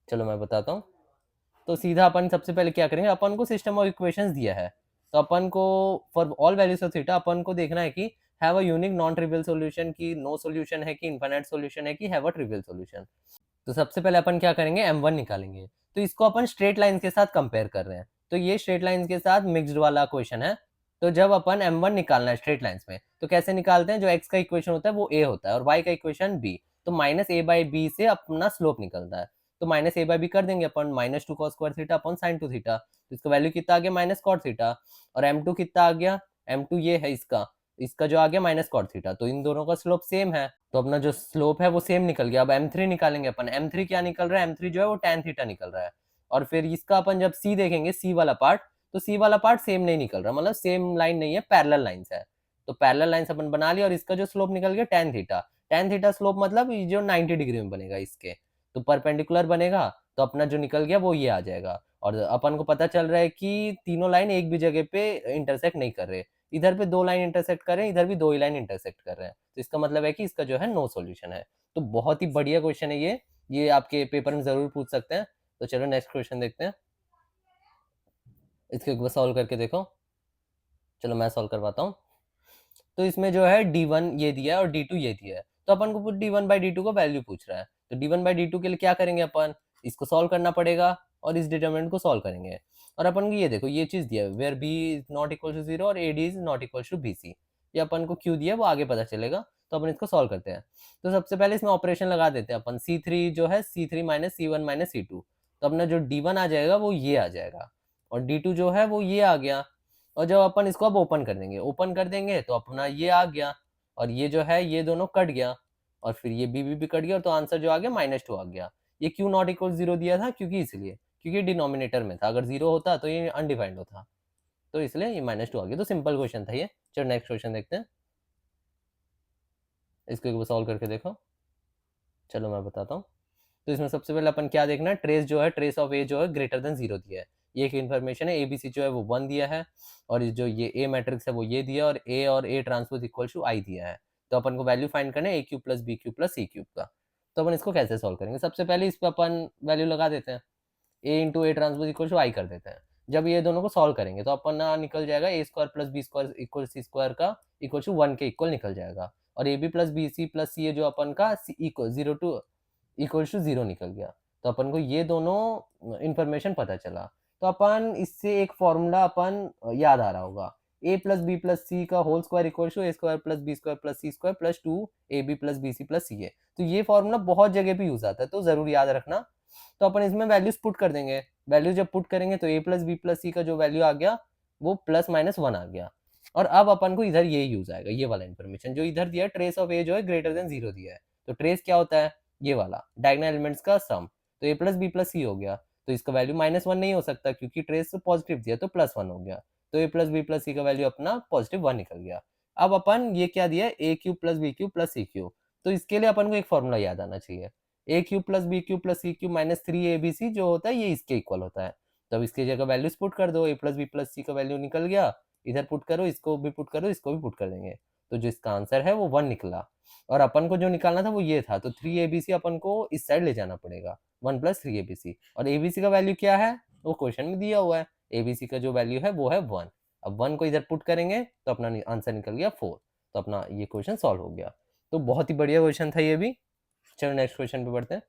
चलो मैं बताता हूँ। तो सीधा अपन सबसे पहले क्या करेंगे, अपन को सिस्टम ऑफ इक्वेशंस दिया है, तो अपन को for all values of theta अपन को देखना है कि have a unique non trivial solution, की नो सॉल्यूशन है, कि इनफाइनाइट सॉल्यूशन है, कि हैव अ ट्रिवियल सॉल्यूशन। तो सबसे पहले अपन क्या करेंगे, m1 निकालेंगे। तो इसको अपन स्ट्रेट लाइन के साथ कंपेयर कर रहे हैं, तो ये स्ट्रेट लाइन के साथ मिक्स्ड वाला क्वेश्चन है। तो जब अपन m1 निकालना है स्ट्रेट लाइंस में, तो कैसे निकालते हैं, जो x का इक्वेशन होता है वो a होता है और y का इक्वेशन b। तो माइनस a बाई बी से अपना स्लोप निकलता है। तो माइनस ए बाई बी कर देंगे अपन, minus 2 cos square theta upon sine 2 theta. तो इसका वैल्यू कितना आ गया, माइनस कॉट थीटा। और m2 कितना आ गया, m2 ये है इसका, इसका जो आ गया माइनस कॉट थीटा। तो इन दोनों का स्लोप सेम है, तो अपना जो स्लोप है वो सेम निकल गया। अब m3 निकालेंगे अपन, m3 क्या निकल रहा है, m3 जो है वो tan थीटा निकल रहा है। और फिर इसका अपन जब c देखेंगे, c वाला पार्ट, तो c वाला पार्ट सेम नहीं निकल रहा, मतलब सेम लाइन नहीं है, पैरेलल लाइंस है। तो पैरेलल लाइंस अपन बना लिया, और इसका जो स्लोप निकल गया tan theta. tan theta slope मतलब ये जो 90 डिग्री में बनेगा इसके, तो परपेंडिकुलर बनेगा, तो अपना जो निकल गया वो ये आ जाएगा। और अपन को पता चल रहा है कि तीनों लाइन एक भी जगह पे इंटरसेक्ट नहीं कर रहे, इधर पे 2 लाइन इंटरसेक्ट कर रहे हैं, इधर भी 2 ही लाइन इंटरसेक्ट कर रहे हैं। तो इसका मतलब है कि इसका जो है नो सॉल्यूशन है। तो बहुत ही बढ़िया क्वेश्चन है ये आपके पेपर में जरूर पूछ सकते हैं। तो चलो नेक्स्ट क्वेश्चन देखते हैं, इसको एक बार सॉल्व करके देखो। चलो मैं सॉल्व करवाता हूँ। तो इसमें जो है d1 ये दिया है और d2 ये दिया है, तो अपन को d1 बाई d2 का वैल्यू पूछ रहा है। तो d1 बाई d2 के लिए क्या करेंगे, अपन इसको सॉल्व करना पड़ेगा और इस डिटरमिनेंट को सॉल्व करेंगे। और अपन को ये देखो ये चीज दिया है, where b is not equal to 0 और ad is not equal to bc। ये अपन को क्यों दिया है वो आगे पता चलेगा, तो अपन इसको सॉल्व करते हैं। तो सबसे पहले इसमें ऑपरेशन लगा देते हैं अपन, c3 जो है c3 minus c1 minus c2। तो अपना जो d1 आ जाएगा वो ये आ जाएगा, और d2 जो है वो ये आ गया। और जब अपन इसको अब ओपन कर देंगे, ओपन कर देंगे तो अपना ये आ गया, और ये जो है ये दोनों कट गया, और फिर ये बी कट गया, तो आंसर जो आ गया -2 आ गया। ये क्यों नॉट इक्वल 0 दिया था, क्योंकि इसलिए क्योंकि डिनोमिनेटर में था, अगर 0 होता तो ये अनडिफाइंड होता, तो इसलिए ये -2 आ गया। तो सिंपल क्वेश्चन था ये। चलो नेक्स्ट क्वेश्चन देखते हैं, इसको एक बार सॉल्व करके देखो। चलो मैं बताता हूँ। तो इसमें सबसे पहले अपन क्या देखना है, ट्रेस जो है, ट्रेस ऑफ ए जो है ग्रेटर देन 0 दिया है, ये एक इन्फॉर्मेशन है। एबीसी जो है वो 1 दिया है, और जो ये ए मैट्रिक्स है वो ये दिया, और A transpose equal to I दिया है। तो अपन को वैल्यू फाइंड करना है A cube plus B cube plus C cube का। तो अपन इसको कैसे सॉल्व करेंगे, सबसे पहले इस पर अपन वैल्यू लगा देते हैं, A into A transpose equal to I कर देते हैं। जब ये दोनों को सॉल्व करेंगे तो अपन निकल जाएगा A square plus B square equal C square का इक्वल टू 1 के इक्वल निकल जाएगा, और A B plus B C plus C जो अपन का इक्वल 0 टू इक्वल टू 0 निकल गया। तो अपन को ये दोनों इंफॉर्मेशन पता चला। तो अपन इससे एक फॉर्मूला अपन याद आ रहा होगा, A plus B plus C का whole square equal to A square plus B square plus C square plus 2ab plus B C plus C A. तो ये फॉर्मूला बहुत जगह पे यूज आता है, तो जरूर याद रखना। तो अपन इसमें वैल्यूज पुट कर देंगे, वैल्यू जब पुट करेंगे तो ए प्लस बी प्लस सी का जो वैल्यू आ गया वो +-1 आ गया। और अब अपन को इधर ये यूज आएगा, ये वाला इन्फॉर्मेशन जो इधर दिया है, ट्रेस ऑफ ए जो है ग्रेटर देन 0 दिया है। तो ट्रेस क्या होता है, ये वाला डायगोनल एलिमेंट्स का सम। तो ए प्लस बी प्लस सी हो गया, तो इसका वैल्यू -1 नहीं हो सकता क्योंकि ट्रेस पॉजिटिव दिया, तो +1 हो गया। तो ए प्लस बी प्लस सी का वैल्यू अपना +1 निकल गया। अब अपन ये क्या दिया है, A cube plus B cube plus C cube. तो इसके लिए अपन को एक फॉर्मूला याद आना चाहिए, A cube plus B cube plus C cube minus 3abc जो होता है ये इसके इक्वल होता है। तब इसकी जगह वैल्यूज पुट कर दो, ए प्लस बी प्लस सी का वैल्यू निकल गया, इधर पुट करो, इसको भी पुट करो, इसको भी पुट कर देंगे। तो जो इसका आंसर है वो 1 निकला, और अपन को जो निकालना था वो ये था। तो 3abc अपन को इस साइड ले जाना पड़ेगा, 1 + 3abc। और abc का वैल्यू क्या है वो क्वेश्चन में दिया हुआ है, abc का जो वैल्यू है वो है 1। अब 1 को इधर पुट करेंगे तो अपना आंसर निकल गया 4। तो अपना ये क्वेश्चन सॉल्व हो गया। तो बहुत ही बढ़िया क्वेश्चन था ये भी। चलो नेक्स्ट क्वेश्चन पे बढ़ते हैं,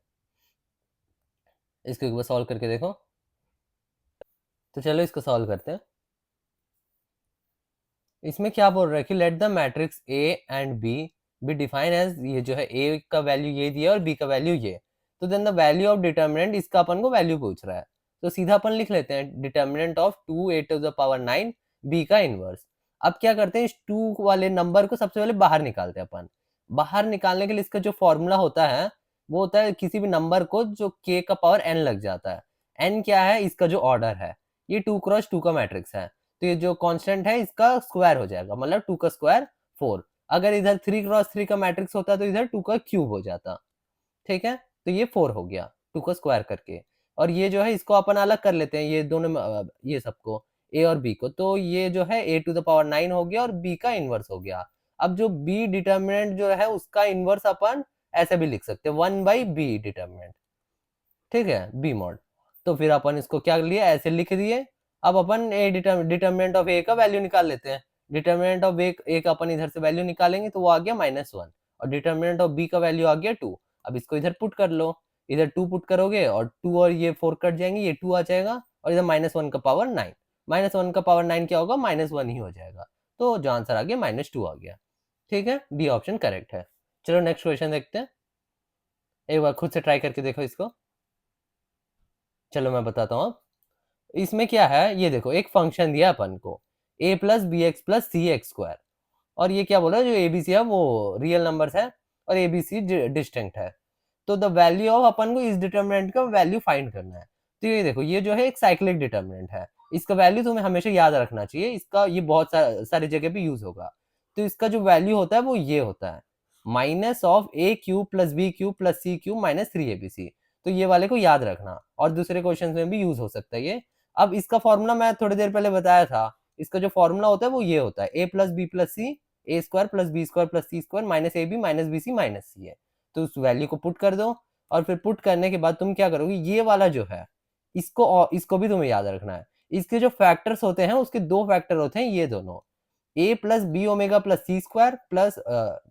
इसको एक बार सॉल्व करके देखो। तो चलो इसको सॉल्व करते हैं। इसमें क्या बोल रहा है कि let the matrix A and B define as, ये जो है ए का वैल्यू ये दिया और बी का वैल्यू ये। तो then the value of determinant, इसका अपन को वैल्यू पूछ रहा है। तो सीधा अपन लिख लेते हैं डिटर्मिनेंट ऑफ 2a⁹ बी का इनवर्स। अब क्या करते हैं, इस 2 वाले नंबर को सबसे पहले बाहर निकालते हैं अपन। बाहर निकालने के लिए इसका जो फॉर्मूला होता है वो होता है किसी भी नंबर को जो k का पावर n लग जाता है, n क्या है, इसका जो ऑर्डर है, ये 2 क्रॉस 2 का मैट्रिक्स है, तो ये जो कांस्टेंट है इसका स्क्वायर हो जाएगा, मतलब 2 का स्क्वायर 4। अगर इधर 3 क्रॉस 3 का मैट्रिक्स होता तो इधर 2 का क्यूब हो जाता, ठीक है? तो ये 4 हो गया 2 को स्क्वायर करके। और ये जो है इसको अपन अलग कर लेते हैं, ये दोनों ये सबको, a और b को, तो ये जो है a टू द पावर 9 हो गया और b का इनवर्स हो गया। अब जो b डिटर्मिनेंट जो है उसका इनवर्स अपन ऐसे भी लिख सकते हैं, 1/b डिटर्मिनेंट, ठीक है, b मॉड। तो फिर अपन इसको क्या लिया, ऐसे लिख दिए। अब अपन a डिटर्मिनेंट ऑफ a का वैल्यू निकाल लेते हैं। डिटर्मिनेंट ऑफ a का अपन इधर से वैल्यू निकालेंगे तो वो आ गया -1 और डिटर्मिनेंट ऑफ b का वैल्यू आ गया 2। अब इसको इधर पुट कर लो, इधर 2 पुट करोगे और 2 और ये 4 कट जाएंगे, ये 2 आ जाएगा और इधर -1 का पावर 9, -1 का पावर 9 क्या होगा, -1 ही हो जाएगा। तो जो आंसर आ गया -2 आ गया, ठीक है, डी ऑप्शन करेक्ट है। चलो नेक्स्ट क्वेश्चन देखते हैं, एक बार खुद से ट्राई करके देखो इसको। चलो मैं बताता हूँ अब। इसमें क्या है, ये देखो एक फंक्शन दिया अपन को a plus B X plus C X square, और ये क्या बोला है, जो एबीसी है वो रियल नंबर्स है और एबीसी डिस्टिंक्ट है। तो द वैल्यू ऑफ अपन को इस डिटर्मिनेंट का वैल्यू फाइंड करना है। तो ये देखो ये जो है एक साइक्लिक डिटर्मिनेंट है, इसका वैल्यू तुम्हें हमेशा याद रखना चाहिए, इसका ये बहुत सारी जगह पे यूज होगा। तो इसका जो वैल्यू होता है वो ये होता है, minus of A cube plus B cube plus C cube minus 3abc। तो ये वाले को याद रखना, और दूसरे क्वेश्चन में भी यूज हो सकता है ये। अब इसका फॉर्मूला मैं थोड़ी देर पहले बताया था, इसका जो फॉर्मूला होता है वो ये होता है, A plus B plus C, A square plus B square plus C square minus A B minus B C minus C है। तो उस वैल्यू को पुट कर दो, और फिर पुट करने के बाद तुम क्या करोगे, ये वाला जो है इसको, और इसको भी तुम्हें याद रखना है। इसके जो फैक्टर्स होते हैं उसके दो फैक्टर होते हैं ये दोनों, A plus B omega plus C square plus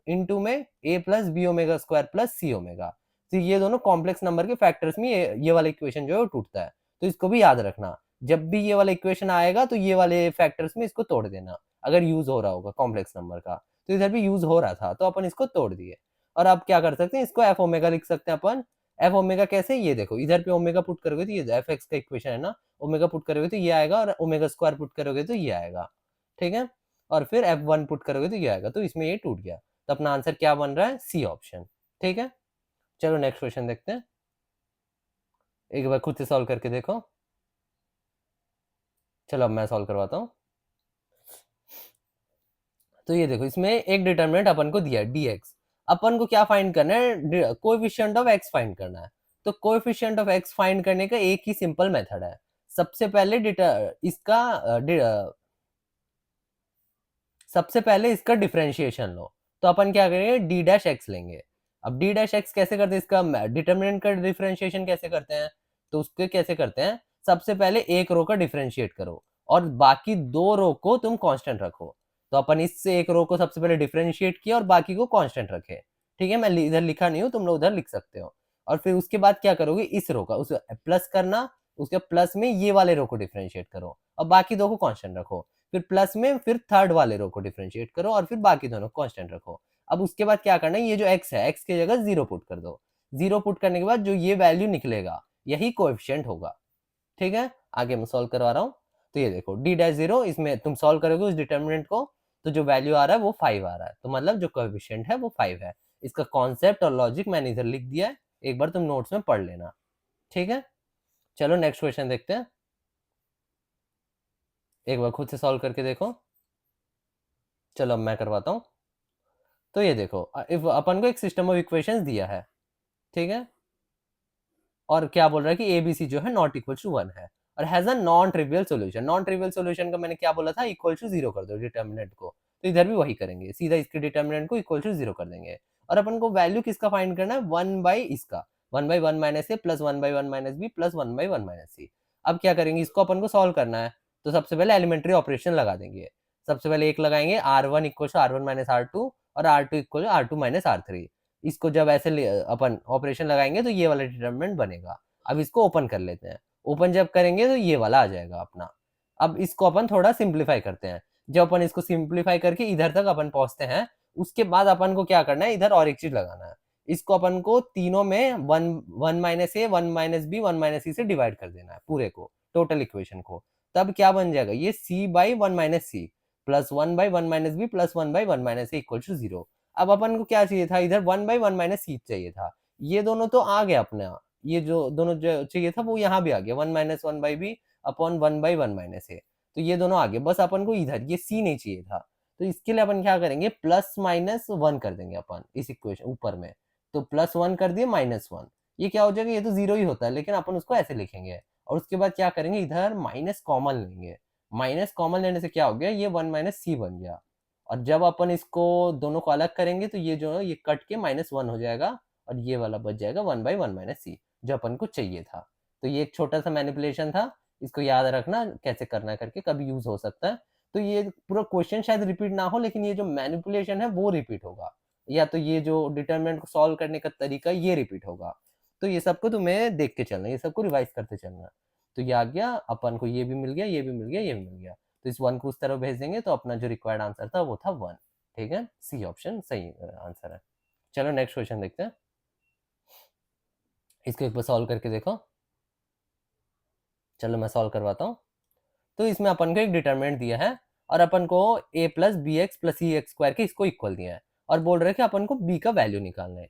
into में A plus B omega square plus C omega. तो ये दोनों कॉम्प्लेक्स नंबर के फैक्टर्स में ये वाला इक्वेशन जो है वो टूटता है। तो इसको भी याद रखना, जब भी ये वाला इक्वेशन आएगा तो ये वाले फैक्टर्स में इसको तोड़ देना, अगर यूज हो रहा होगा कॉम्प्लेक्स नंबर का। तो इधर भी यूज हो रहा था तो अपन इसको तोड़ दिए। और अब क्या कर सकते हैं, इसको एफ ओमेगा लिख सकते हैं अपन। एफ ओमेगा कैसे, ये देखो इधर पे ओमेगा पुट करोगे तो ये एफ एक्स का इक्वेशन है ना, ओमेगा पुट करोगे तो ये आएगा और ओमेगा स्क्वायर पुट करोगे तो ये आएगा, ठीक है। और फिर F1 पुट करोगे तो ये आएगा, तो इसमें ये टूट गया। तो अपना आंसर क्या बन रहा है, सी ऑप्शन, ठीक है। चलो नेक्स्ट क्वेश्चन देखते हैं, एक बार खुद से सॉल्व करके देखो। चलो अब मैं सॉल्व करवाता हूँ। तो ये देखो इसमें एक डिटर्मिनेंट अपन को दिया है dx, अपन को क्या फाइंड करना है, कोएफिशिएंट ऑफ x फाइंड करना है। तो कोएफिशिएंट ऑफ x फाइंड करने का एक ही सिंपल मेथड है। सबसे पहले सबसे पहले इसका डिफरेंशिएशन लो। तो अपन क्या करेंगे, डी डैश एक्स लेंगे। अब डी डैश एक्स कैसे करते हैं, इसका डिटर्मिनेंट का डिफरेंशिएशन कैसे करते हैं, तो उसके कैसे करते हैं, सबसे पहले एक रो का डिफरेंशिएट करो और बाकी दो रो को तुम कांस्टेंट रखो। तो अपन इससे एक रो को सबसे पहले डिफरेंशिएट किया और बाकी को कांस्टेंट रखे, ठीक है। मैं इधर लिखा नहीं हूं, तुम लोग उधर लिख सकते हो। और फिर उसके बाद क्या करोगे, इस रो का उस प्लस करना, उसके प्लस में ये वाले रो को डिफरेंशिएट करो और बाकी दो को कांस्टेंट रखो। फिर प्लस में फिर थर्ड वाले रो को डिफरेंशिएट करो और फिर बाकी दोनों कांस्टेंट रखो। अब उसके बाद क्या करना है, ये जो x है, x की जगह 0 पुट कर दो। 0 पुट करने के बाद जो ये वैल्यू निकलेगा यही कोएफिशिएंट होगा, ठीक है। आगे मैं सॉल्व करवा रहा हूँ। तो ये देखो d डैश 0, इसमें तुम सॉल्व करोगे उस डिटर्मिनेंट को, तो जो वैल्यू आ रहा है वो 5 आ रहा है, तो मतलब जो कोएफिशिएंट है वो 5 है। इसका कॉन्सेप्ट और लॉजिक मैंने इधर लिख दिया है, एक बार तुम नोट्स में पढ़ लेना, ठीक है। चलो नेक्स्ट क्वेश्चन देखते हैं, एक बार खुद से सॉल्व करके देखो। चलो अब मैं करवाता हूँ। तो ये देखो अपन को एक सिस्टम ऑफ इक्वेशंस दिया है, ठीक है। और क्या बोल रहा है कि एबीसी जो है नॉट इक्वल टू 1 है और has a non trivial solution. Non trivial solution का मैंने क्या बोला था, इक्वल टू 0 कर दो डिटर्मिनेंट को। तो इधर भी वही करेंगे, सीधा इसके डिटर्मिनेंट को इक्वल टू 0 कर देंगे। और अपन को वैल्यू किसका फाइंड करना है, 1 बाई इसका, 1 by 1 minus A plus 1 by 1 minus B plus 1 by 1 minus C. अब क्या करेंगे, इसको अपन को सॉल्व करना है। तो सबसे पहले एलिमेंट्री ऑपरेशन लगा देंगे। सबसे पहले एक लगाएंगे, R1 equal to R1 minus R2 और R2 equal to R2 minus R3। इसको जब ऐसे अपन ऑपरेशन लगाएंगे तो ये वाला डिटर्मिनेंट बनेगा। अब इसको ओपन कर लेते हैं। ओपन जब करेंगे तो ये वाला आ जाएगा अपना। अब इसको अपन थोड़ा सिंप्लीफाई करते हैं। जब अपन इसको सिंप्लीफाई करके इधर तक अपन पहुंचते हैं, उसके बाद अपन को क्या करना है, इधर और एक चीज लगाना है। इसको अपन को तीनों में 1 माइनस ए 1 माइनस बी 1 माइनस सी से डिवाइड कर देना है पूरे को, टोटल इक्वेशन को। तब क्या बन जाएगा, ये C by 1 minus C plus 1 by 1 minus B plus 1 by 1 minus A equal to 0। अब अपन को क्या चाहिए था, इधर 1 बाई 1 माइनस सी चाहिए था। ये दोनों तो आ गया अपना, ये जो दोनों जो चाहिए था वो यहाँ भी आ गया 1 minus 1 by B upon 1 by 1 minus A. तो ये दोनों आ गए, बस अपन को इधर ये सी नहीं चाहिए था। तो इसके लिए अपन क्या करेंगे, प्लस माइनस 1 कर देंगे अपन इस इक्वेशन ऊपर में। तो प्लस 1 कर दिए माइनस 1, ये क्या हो जाएगा, ये तो 0 ही होता है, लेकिन अपन उसको ऐसे लिखेंगे। और उसके बाद क्या करेंगे, इधर माइनस कॉमन लेंगे। माइनस कॉमन लेने से क्या हो गया, ये 1 माइनस सी बन गया। और जब अपन इसको दोनों को अलग करेंगे तो ये जो है ये कट के माइनस 1 हो जाएगा और ये वाला बच जाएगा 1 बाई 1 माइनस सी, जो अपन को चाहिए था। तो ये एक छोटा सा मैनिपुलेशन था, इसको याद रखना कैसे करना करके, कभी यूज हो सकता है। तो ये पूरा क्वेश्चन शायद रिपीट ना हो, लेकिन ये जो मैनिपुलेशन है वो रिपीट होगा, या तो ये जो डिटरमिनेंट को सॉल्व करने का तरीका ये रिपीट होगा। तो ये सबको तुम्हें देख के चलना, ये सबको रिवाइज करते चलना। तो ये आ गया अपन को, ये भी मिल गया, ये भी मिल गया, ये भी मिल गया। तो इस 1 को उस तरफ भेज देंगे तो अपना जो रिक्वायर्ड आंसर था वो था 1। ठीक है, सी ऑप्शन सही आंसर है। चलो नेक्स्ट क्वेश्चन देखते हैं, इसको एक बार सॉल्व करके देखो। चलो मैं सॉल्व करवाता हूँ। तो इसमें अपन को एक डिटरमिनेंट दिया है और अपन को a plus B X plus C X square के इसको इक्वल दिया है और बोल रहे हैं कि अपन को b का वैल्यू निकालना है।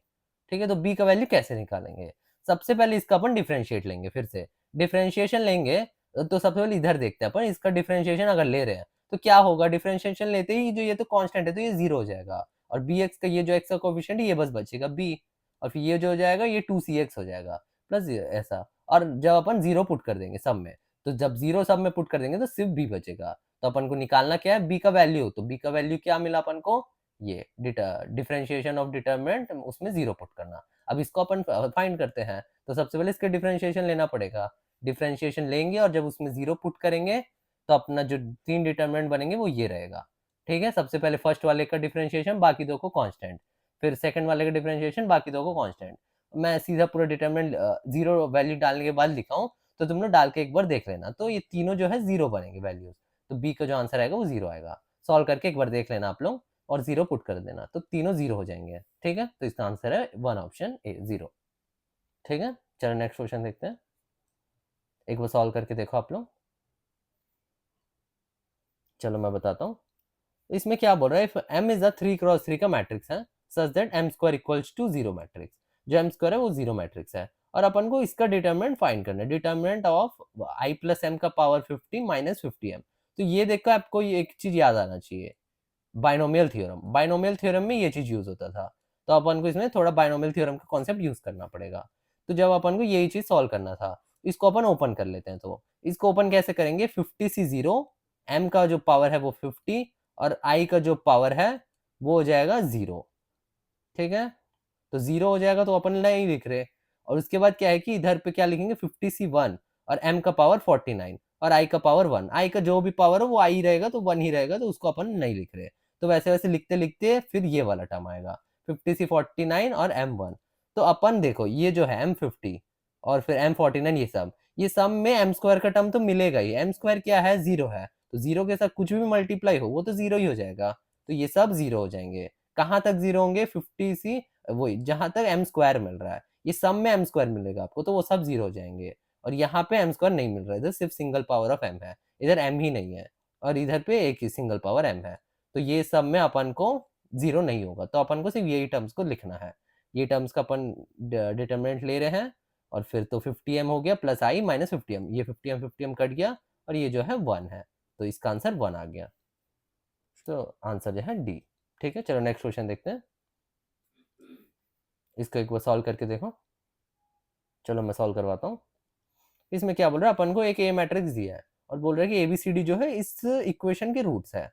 ठीक है, तो b का वैल्यू कैसे निकालेंगे, सबसे पहले इसका अपन डिफरेंशिएट लेंगे। फिर से डिफरेंशिएशन लेंगे तो सबसे पहले इधर देखते हैं अपन, इसका डिफरेंशिएशन अगर ले रहे हैं तो क्या होगा, डिफरेंशिएशन लेते ही जो ये तो कांस्टेंट है तो ये 0 हो जाएगा और बी एक्स का ये जो एक्स का कोफिशिएंट है ये बस बचेगा b, और फिर ये जो हो जाएगा ये 2cx हो जाएगा प्लस ऐसा। और जब अपन 0 पुट कर देंगे सब में, तो जब 0 सब में पुट कर देंगे तो सिर्फ b बचेगा। तो अपन को निकालना क्या है, b का वैल्यू। तो b का वैल्यू क्या मिला अपन को, ये डिफरेंशिएशन ऑफ डिटरमिनेंट, उसमें 0 पुट करना। अब इसको अपन फाइंड करते हैं, तो सबसे पहले इसके डिफरेंशिएशन लेना पड़ेगा। डिफरेंशिएशन लेंगे और जब उसमें 0 पुट करेंगे तो अपना जो 3 डिटरमिनेंट बनेंगे वो ये रहेगा। ठीक है, सबसे पहले फर्स्ट वाले का डिफरेंशिएशन, बाकी दो को कांस्टेंट, फिर सेकंड वाले का डिफरेंशिएशन, बाकी दो को कांस्टेंट। मैं सीधा पूरा डिटरमिनेंट 0 वैल्यू डालने के बाद लिखा हूँ, तो तुम लोग डाल के एक बार देख लेना। तो ये तीनों जो है 0 बनेंगे वैल्यूज, तो बी का जो आंसर आएगा वो 0 आएगा। सॉल्व करके एक बार देख लेना आप लोग और 0 पुट कर देना, तो तीनों 0 हो जाएंगे। ठीक है, तो इसका आंसर है 1 ऑप्शन ए 0। ठीक है, चलो नेक्स्ट क्वेश्चन देखते हैं, एक बार सॉल्व करके देखो आप लोग। चलो मैं बताता हूँ, इसमें क्या बोल रहा है, if m is a 3x3 का मैट्रिक्स है such that m square equals to 0 matrix, जो m स्क्वायर है वो 0 मैट्रिक्स है और अपन को इसका डिटरमिनेंट फाइंड करना है। Determinant of i plus m का पावर 50 माइनस 50m। तो ये देखो आपको ये एक चीज याद आना चाहिए, बाइनोमियल थ्योरम। बाइनोमियल थ्योरम में ये चीज यूज होता था, तो अपन को इसमें थोड़ा बाइनोमियल थ्योरम का कॉन्सेप्ट यूज करना पड़ेगा। तो जब अपन को यही चीज सॉल्व करना था, इसको अपन ओपन कर लेते हैं। तो इसको ओपन कैसे करेंगे, 50 से 0, m का जो पावर है वो 50 और i का जो पावर है वो हो जाएगा 0। ठीक है, तो 0 हो जाएगा तो अपन नहीं लिख रहे। और उसके बाद क्या है कि इधर पे क्या लिखेंगे, 50 सी 1 और m का पावर 49 और i का पावर 1। i का जो भी पावर हो वो i रहेगा तो 1 ही रहेगा, तो उसको अपन नहीं लिख रहे। तो वैसे वैसे लिखते लिखते फिर ये वाला टर्म आएगा 50 सी 49 और m1। तो अपन देखो ये जो है m50 और फिर m49, ये सब में m स्क्वायर का टर्म तो मिलेगा ही। m स्क्वायर क्या है, 0 है, तो 0 के साथ कुछ भी मल्टीप्लाई हो वो तो 0 ही हो जाएगा। तो ये सब 0 हो जाएंगे। कहाँ तक 0 होंगे, 50 सी वही जहां तक m स्क्वायर मिल रहा है, ये सब में m स्क्वायर मिलेगा आपको, तो वो सब 0 हो जाएंगे। और यहाँ पे m स्क्वायर नहीं मिल रहा है, इधर सिर्फ सिंगल पावर ऑफ m है, इधर m ही नहीं है और इधर पे एक ही सिंगल पावर m है। तो ये सब में अपन को 0 नहीं होगा, तो अपन को सिर्फ यही टर्म्स को लिखना है। ये टर्म्स का अपन डिटरमिनेंट ले रहे हैं और फिर तो 50m हो गया प्लस i माइनस 50m, ये 50m कट गया और ये जो है 1 है, तो इसका आंसर 1 आ गया। तो आंसर जो है डी। ठीक है, चलो नेक्स्ट क्वेश्चन देखते हैं, इसको एक बार सॉल्व करके देखो। चलो मैं सॉल्व करवाता हूँ। इसमें क्या बोल रहा है, अपन को एक ए मैट्रिक्स दिया है और बोल रहा है कि एबीसीडी जो है इस इक्वेशन के रूट्स है,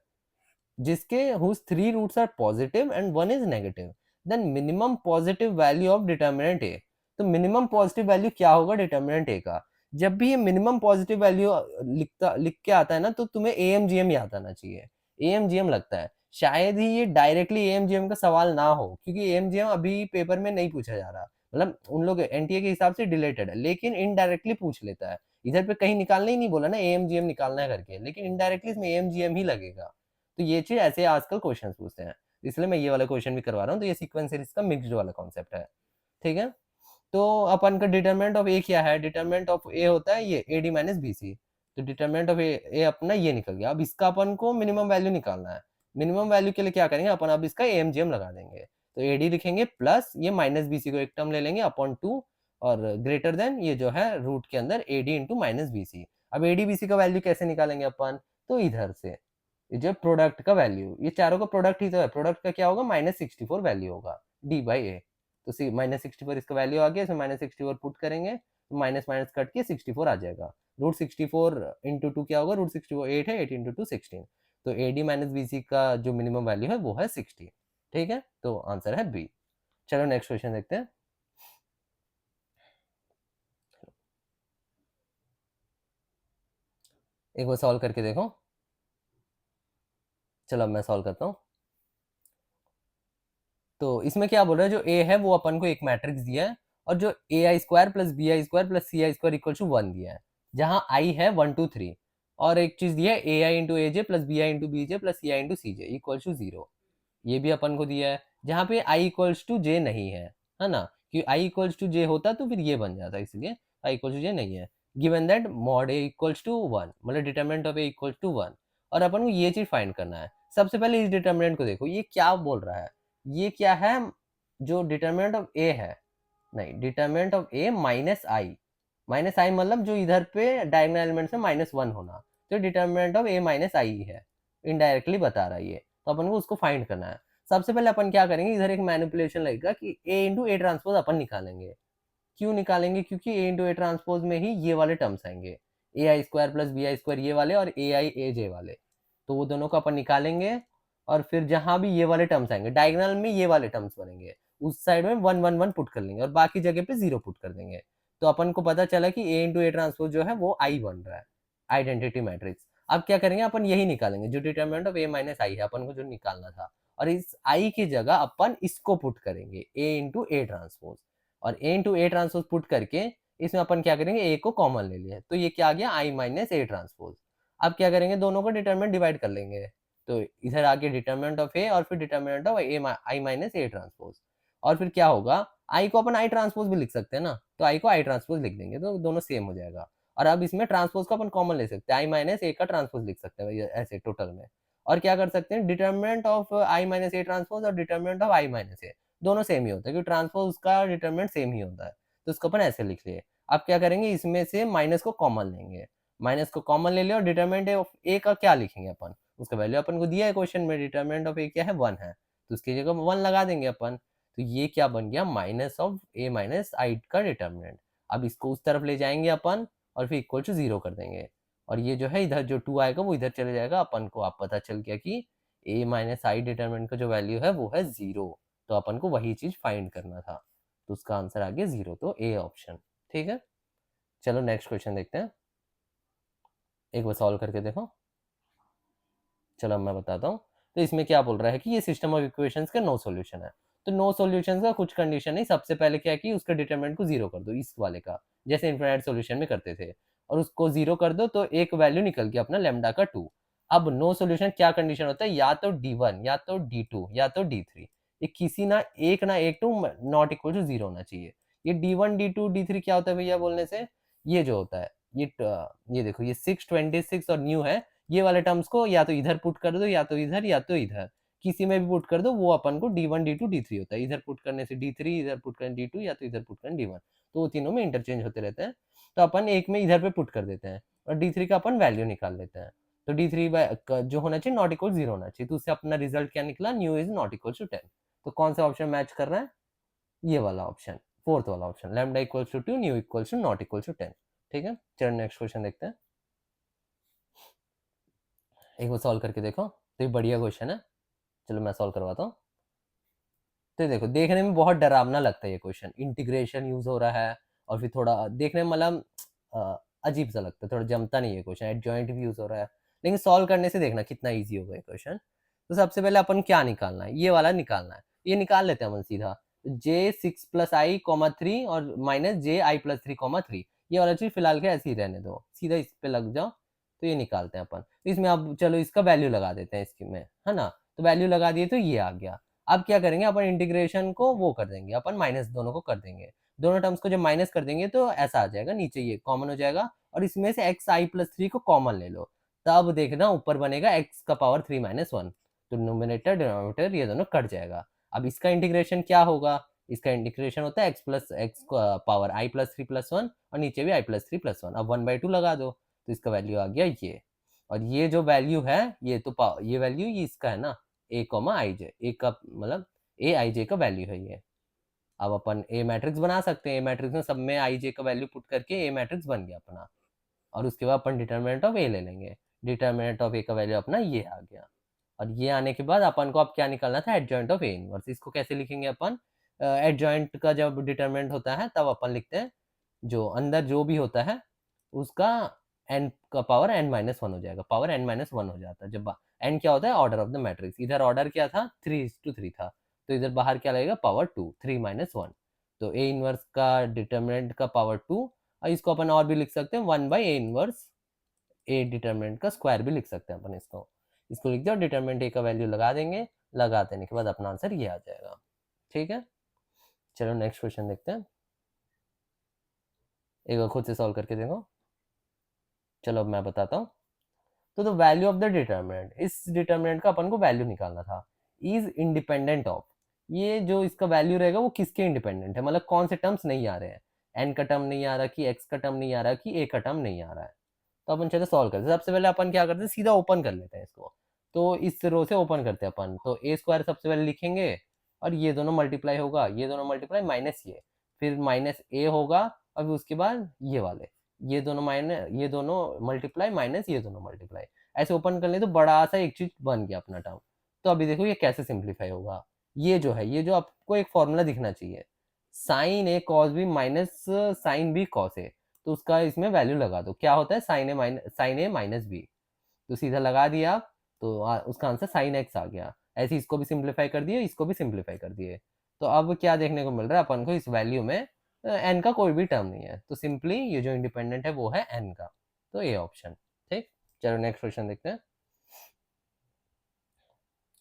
जिसके whose 3 roots are positive and 1 is negative, then minimum positive value of determinant a। तो मिनिमम पॉजिटिव वैल्यू क्या होगा डिटर्मिनेंट ए का। जब भी ये मिनिमम पॉजिटिव वैल्यू लिख के आता है ना, तो तुम्हें एएमजीएम याद आना चाहिए। एएमजीएम लगता है शायद ही ये डायरेक्टली एएमजीएम का सवाल ना हो, क्योंकि एएमजीएम अभी पेपर में नहीं पूछा जा रहा, मतलब उन लोग एनटीए के हिसाब से डिलेटेड है, लेकिन इनडायरेक्टली पूछ लेता है। इधर पे कहीं निकालने ही नहीं बोला ना एएमजीएम निकालना है करके, लेकिन इनडायरेक्टली इसमें एएमजीएम ही लगेगा। तो ये चीज ऐसे आजकल क्वेश्चन पूछते हैं, इसलिए मैं ये वाला क्वेश्चन भी करवा रहा हूँ। तो ये सीक्वेंस सीरीज का मिक्स्ड वाला कॉन्सेप्ट है। ठीक है, तो अपन का डिटरमिनेंट ऑफ ए क्या है, डिटरमिनेंट ऑफ ए होता है ये एडी माइनस बीसी। तो डिटरमिनेंट ऑफ ए अपना ये निकल गया। अब इसका अपन को मिनिमम वैल्यू निकालना है। मिनिमम वैल्यू के लिए क्या करेंगे अपन, अब इसका एएमजीएम लगा देंगे। तो एडी लिखेंगे प्लस ये माइनस बीसी को एक टर्म ले लेंगे अपॉन 2 और ग्रेटर देन ये जो है रूट के अंदर एडी इंटू माइनस बीसी। अब एडी बीसी का वैल्यू कैसे निकालेंगे अपन, तो इधर से ये जो प्रोडक्ट का वैल्यू, ये चारों का प्रोडक्ट ही तो है, प्रोडक्ट का क्या होगा -64 वैल्यू होगा डी बाई ए। तो -64 इसका वैल्यू आ गया, इसमें -64 पुट करेंगे तो माइनस माइनस कट के 64 आ जाएगा। रूट 64 इंटू टू क्या होगा, रूट 64 8 है, 8 इंटू टू 16। तो एडी माइनस बीसी का जो मिनिमम वैल्यू है वो है 60। ठीक है, तो आंसर है बी। चलो नेक्स्ट क्वेश्चन देखते हैं। एक बार सॉल्व करके देखो। चलो अब मैं सॉल्व करता हूँ। तो इसमें क्या बोल रहा है, जो ए है वो अपन को एक मैट्रिक्स दिया है, और जो A I square plus B I square plus C I square equal to 1 दिया है, जहाँ आई है 1 2 3, और एक चीज दिया है A I into A J plus B I into B J plus C I into C J equal to 0। ये भी अपन को दिया है, जहाँ पे आई इक्वल्स टू जे नहीं है ना, कि आई इक्वल्स टू जे होता तो फिर ये बन जाता, इसलिए आई इक्वल्स टू जे नहीं है। Given that mod A equals to 1, मतलब determinant of A equals to 1, और अपन को ये चीज फाइंड करना है। सबसे पहले इस डिटरमिनेंट को देखो, ये क्या बोल रहा है, ये क्या है, जो डिटरमिनेंट ऑफ ए है, नहीं, डिटरमिनेंट ऑफ ए माइनस आई मतलब जो इधर पे डायगोनल एलिमेंट में -1 होना, तो डिटरमिनेंट ऑफ ए माइनस आई है, इनडायरेक्टली बता रहा है ये, तो अपन को उसको फाइंड करना है। सबसे पहले अपन क्या करेंगे, इधर एक मैनिपुलेशन लगेगा कि ए इंटू ए ट्रांसपोज अपन निकालेंगे। क्यों निकालेंगे, क्योंकि ए इंटू ए ट्रांसपोज में ही ये वाले टर्म्स आएंगे, A I square plus B I square ये वाले, और ए आई ए जे वाले, तो वो दोनों को अपन निकालेंगे। और फिर जहां भी ये वाले टर्म्स आएंगे डायगोनल में, ये वाले टर्म्स बनेंगे, उस साइड में 1 1 1 पुट कर लेंगे, और बाकी जगह पे 0 पुट कर देंगे। तो अपन को पता चला कि ए इंटू ए ट्रांसपोज जो है वो आई बन रहा है, आइडेंटिटी मैट्रिक्स। अब क्या करेंगे, अपन यही निकालेंगे, जो डिटरमिनेंट ऑफ ए माइनस आई है अपन को जो निकालना था, और इस आई की जगह अपन इसको पुट करेंगे, ए इंटू ए ट्रांसपोज, और ए इंटू ए ट्रांसपोज पुट करके इसमें अपन क्या करेंगे, ए को कॉमन ले लिया, तो ये क्या आ गया, आई माइनस ए ट्रांसपोज। अब क्या करेंगे, दोनों को डिटरमिनेंट डिवाइड कर लेंगे, तो इधर आके डिटरमिनेंट ऑफ ए और फिर determinant of A I minus A transpose, और फिर क्या होगा, आई को अपन आई ट्रांसपोज भी लिख सकते हैं ना, तो आई को आई ट्रांसपोज लिख देंगे तो दोनों सेम हो जाएगा। और अब इसमें ट्रांसपोज को अपन कॉमन ले सकते हैं, आई माइनस ए का ट्रांसपोज लिख सकते हैं ऐसे टोटल में। और क्या कर सकते हैं, determinant of I minus A transpose और डिटरमिनेंट ऑफ आई माइनस ए दोनों सेम ही होता है, क्योंकि ट्रांसपोज का डिटरमिनेंट सेम ही होता है, तो उसको अपन ऐसे लिख लिए। अब क्या करेंगे, इसमें से माइनस को कॉमन लेंगे, माइनस को कॉमन ले लिया, और डिटरमिनेंट ऑफ ए का क्या लिखेंगे अपन, उसका वैल्यू अपन को दिया है क्वेश्चन में, डिटरमिनेंट ऑफ ए क्या है 1 है, तो उसकी जगह 1 लगा देंगे अपन। तो ये क्या बन गया, माइनस ऑफ ए माइनस आई का डिटरमिनेंट। अब इसको उस तरफ ले जाएंगे अपन, और फिर इक्वल टू 0 कर देंगे, और ये जो है इधर जो 2 आएगा वो इधर चले जाएगा, अपन को आप पता चल गया कि ए माइनस आई डिटरमिनेंट का जो वैल्यू है वो है 0, तो अपन को वही चीज फाइंड करना था, तो उसका आंसर आ गया 0, तो ए ऑप्शन। ठीक है, चलो नेक्स्ट क्वेश्चन देखते हैं, एक बार सॉल्व करके देखो। चलो मैं बताता हूँ। तो इसमें क्या बोल रहा है कि ये सिस्टम ऑफ इक्वेशंस का नो सॉल्यूशन है। तो नो सॉल्यूशंस का कुछ कंडीशन नहीं, सबसे पहले क्या है कि उसका डिटरमिनेंट को 0 कर दो, इस वाले का, जैसे इनफिनिट सॉल्यूशन में करते थे, और उसको 0 कर दो तो एक वैल्यू निकल गया अपना लैम्डा का 2। अब नो सॉल्यूशन क्या कंडीशन होता है, या तो D1 या तो D2 या तो D3, ये किसी ना एक टू नॉट इक्वल टू 0 होना चाहिए। ये D1 D2 D3 क्या होता है भैया बोलने से, ये जो होता है, ये देखो, ये 6 26 और न्यू है, ये वाले टर्म्स को या तो इधर पुट कर दो, या तो इधर या तो इधर, किसी में भी पुट कर दो, वो अपन को D1 D2 D3 होता है। इधर पुट करने से D3, इधर पुट करने D2, या तो इधर पुट करने D1, तो वो तीनों में इंटरचेंज होते रहते हैं। तो अपन एक में इधर पे पुट कर देते हैं, और D3 का अपन वैल्यू निकाल लेते हैं। तो D3 जो होना चाहिए नॉट इक्वल 0 होना चाहिए, तो उससे अपना रिजल्ट क्या निकला, nu is not equal to 10। तो कौन सा ऑप्शन मैच कर रहा है, ये वाला ऑप्शन, फोर्थ वाला option, lambda equals to 2, nu equals to not equals to 10। ठीक है, चलो नेक्स्ट क्वेश्चन देखते हैं, एक बार सॉल्व करके देखो। तो ये बढ़िया क्वेश्चन है, चलो मैं सॉल्व करवाता हूँ। तो देखो, देखने में बहुत डरावना लगता है ये क्वेश्चन, इंटीग्रेशन यूज हो रहा है, और फिर थोड़ा देखने में मतलब अजीब सा लगता है, थोड़ा जमता नहीं है क्वेश्चन, एडजॉइंट भी यूज हो रहा है, लेकिन सॉल्व करने से देखना कितना ईजी होगा ये क्वेश्चन। तो सबसे पहले अपन क्या निकालना है, ये वाला निकालना है, ये निकाल लेते हैं अपन सीधा, J6 प्लस आई कॉमा 3 और माइनस JI+3, ये वाला चीज फिलहाल के ऐसे ही रहने दो, सीधा इस पे लग जाओ। तो ये निकालते हैं अपन, इसमें अब चलो इसका वैल्यू लगा देते हैं इसकी में, है ना, तो वैल्यू लगा दिए तो ये आ गया। अब क्या करेंगे, अपन इंटीग्रेशन को वो कर देंगे, अपन माइनस दोनों को कर देंगे, दोनों टर्म्स को जब माइनस कर देंगे तो ऐसा आ जाएगा, नीचे ये कॉमन हो जाएगा, और इसमें से xi+3 को कॉमन ले लो, तब देखना ऊपर बनेगा x का पावर 3 - 1, तो नोमिनेटर डिनोमिनेटर ये दोनों कट जाएगा। अब इसका इंटीग्रेशन क्या होगा, इसका इंटीग्रेशन होता है x प्लस एक्स पावर आई प्लस थ्री प्लस वन और नीचे भी आई प्लस थ्री प्लस वन। अब 1/2 लगा दो तो इसका वैल्यू आ गया ये। और ये जो वैल्यू है ये तो ये वैल्यू ये इसका है ना, ए कॉमा आई जे, ए का मतलब ए आई जे का वैल्यू है ये। अब अपन ए मैट्रिक्स बना सकते हैं, ए मैट्रिक्स में सब में आई जे का वैल्यू पुट करके ए मैट्रिक्स बन गया अपना। और उसके बाद अपन डिटर्मिनेंट ऑफ ए ले लेंगे, डिटर्मिनेंट ऑफ ए का वैल्यू अपना ये आ गया। और ये आने के बाद अपन को अब क्या निकालना था, एडजॉइंट ऑफ ए इनवर्स। इसको कैसे लिखेंगे अपन, एडजॉइंट का जब डिटर्मिनेंट होता है तब अपन लिखते हैं जो अंदर जो भी होता है उसका n का पावर n माइनस वन हो जाएगा, पावर n माइनस वन हो जाता है। जब n क्या होता है, ऑर्डर ऑफ द मैट्रिक्स। इधर ऑर्डर क्या था, 3:3 था, तो इधर बाहर क्या लगेगा, पावर 2, 3 माइनस वन। तो ए इनवर्स का डिटर्मिनेंट का पावर 2। और इसको अपन और भी लिख सकते हैं 1/a इनवर्स, ए डिटर्मिनेंट का स्क्वायर भी लिख सकते हैं अपन इसको। इसको लिख दिया, डिटर्मिनेंट ए का वैल्यू लगा देंगे, लगा देने के बाद अपना आंसर ये आ जाएगा। ठीक है, चलो नेक्स्ट क्वेश्चन देखते हैं। एक बार खुद से सॉल्व करके देखो। चलो अब मैं बताता हूँ। तो the value of the determinant, इस डिटर्मिनेंट का अपन को वैल्यू निकालना था। इज इंडिपेंडेंट ऑफ, ये जो इसका वैल्यू रहेगा वो किसके इंडिपेंडेंट है, मतलब कौन से टर्म्स नहीं आ रहे हैं। एन का टर्म नहीं आ रहा, कि एक्स का टर्म नहीं आ रहा, कि ए का टर्म नहीं आ रहा है। तो अपन चलो सॉल्व करते हैं। सबसे पहले अपन क्या करते हैं, सीधा ओपन कर लेते हैं इसको। तो इस रो से ओपन करते हैं अपन, तो ए स्क्वायर सबसे पहले लिखेंगे और ये दोनों मल्टीप्लाई होगा, ये दोनों मल्टीप्लाई माइनस ये, फिर माइनस ए होगा और फिर उसके बाद ये वाले, ये दोनों माइनस, ये दोनों मल्टीप्लाई माइनस ये दोनों मल्टीप्लाई। ऐसे ओपन कर ले तो बड़ा सा एक चीज बन गया अपना टर्म। तो अभी देखो ये कैसे सिंप्लीफाई होगा। ये जो है, ये जो आपको एक फॉर्मूला दिखना चाहिए, sine A cos B minus sine B cos A, तो उसका इसमें वैल्यू लगा दो। क्या होता है, साइन ए माइनस बी, तो सीधा लगा दिया आप, तो उसका आंसर साइन एक्स आ गया। ऐसे इसको भी सिंप्लीफाई कर दिए, इसको भी सिंप्लीफाई कर दिए। तो अब क्या देखने को मिल रहा है अपन को, इस वैल्यू में एन का कोई भी टर्म नहीं है, तो सिंपली ये जो इंडिपेंडेंट है वो है एन का, तो ये ऑप्शन। ठीक, चलो नेक्स्ट क्वेश्चन देखते हैं।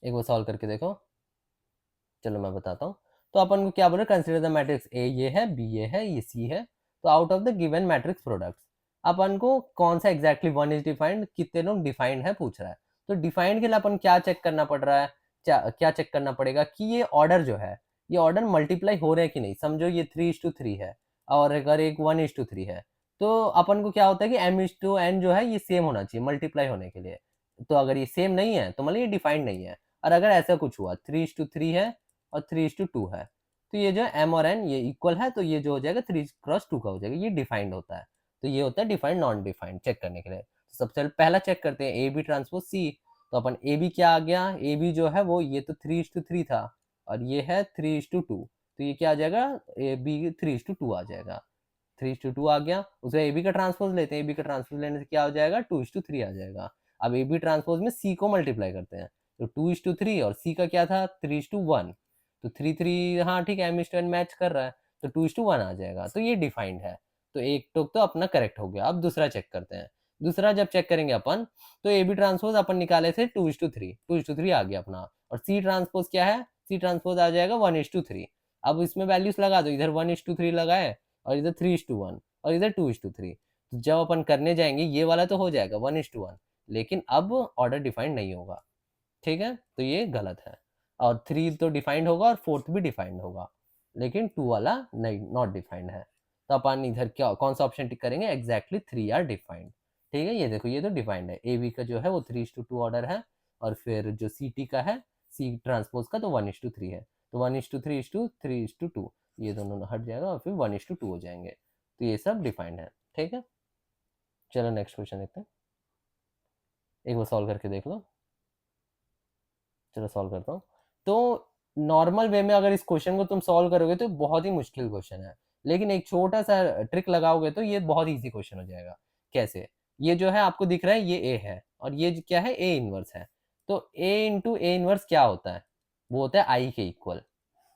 एक बार सॉल्व करके देखो। चलो मैं बताता हूँ। तो अपन को क्या बोल रहे, कंसिडर द मैट्रिक्स ए ये है, बी ये है, ये सी है। तो out of the given matrix products अपन को कौन सा एग्जैक्टली वन इज डिफाइंड, कितने लोग डिफाइंड है पूछ रहा है। तो डिफाइंड के लिए अपन क्या चेक करना पड़ रहा है, क्या चेक करना पड़ेगा कि ये ऑर्डर जो है, ये ऑर्डर मल्टीप्लाई हो रहे हैं कि नहीं। समझो ये 3:3 है और अगर एक 1:3 है, तो अपन को क्या होता है कि m/n जो है ये सेम होना चाहिए मल्टीप्लाई होने के लिए। तो अगर ये सेम नहीं है तो मतलब ये डिफाइंड नहीं है। और अगर ऐसा कुछ हुआ 3:3 है और 3:2 है, तो ये जो m और n ये इक्वल है, तो ये जो हो जाएगा 3x2 का हो जाएगा, ये डिफाइंड होता है। तो ये होता है डिफाइंड नॉन डिफाइंड चेक करने के लिए। तो सबसे पहला चेक करते हैं ए बी ट्रांसपोज सी। तो अपन ए बी क्या आ गया, ए बी जो है वो ये तो 3:3 था और ये है 3:2, तो ये क्या आ जाएगा, ए बी 3:2 आ जाएगा। 3:2 आ गया, उसे ए बी का ट्रांसपोज लेते हैं, ए बी का ट्रांसपोज लेने से क्या हो जाएगा, 2:3 आ जाएगा। अब ए बी ट्रांसपोज में सी को मल्टीप्लाई करते हैं, तो 2:3 और सी का क्या था 3:1, तो 3 हाँ ठीक है, m/n मैच कर रहा है, तो 2:1 आ जाएगा, तो ये डिफाइंड है। तो एक टोक तो अपना करेक्ट हो गया। अब दूसरा चेक करते हैं। दूसरा जब चेक करेंगे अपन, तो ए बी ट्रांसपोज अपन निकाले थे 2:3 आ गया अपना। और सी ट्रांसपोज क्या है, सी ट्रांसपोज आ जाएगा 1:3। अब इसमें वैल्यूज लगा दो, इधर 1:3 लगाए और इधर 3:1 और इधर 2:3। तो जब अपन करने जाएंगे ये वाला तो हो जाएगा 1:1, लेकिन अब ऑर्डर डिफाइंड नहीं होगा। ठीक है, तो ये गलत है। और 3 तो डिफाइंड होगा और 4th भी डिफाइंड होगा, लेकिन 2 वाला नहीं, नॉट डिफाइंड है। तो अपन इधर क्या कौन सा ऑप्शन टिक करेंगे, एग्जैक्टली 3 आर डिफाइंड। ठीक है, ये देखो ये तो डिफाइंड है, ए बी का जो है वो 3:2 ऑर्डर है, और फिर जो सी टी का है, सी ट्रांसपोज का तो 1:3 है। तो 1:3:3:2 ये दोनों हट जाएगा और फिर 1:2 हो जाएंगे। तो ये सब डिफाइंड है। ठीक है, चलो नेक्स्ट क्वेश्चन देखते हैं। एक बार सॉल्व करके देख लो। चलो सॉल्व करता हूँ। तो नॉर्मल वे में अगर इस क्वेश्चन को तुम सॉल्व करोगे तो बहुत ही मुश्किल क्वेश्चन है, लेकिन एक छोटा सा ट्रिक लगाओगे तो ये बहुत ईजी क्वेश्चन हो जाएगा। कैसे, ये जो है आपको दिख रहा है ये ए है और ये क्या है, ए इनवर्स है। तो ए इंटू ए इनवर्स क्या होता है, वो होता है आई के इक्वल।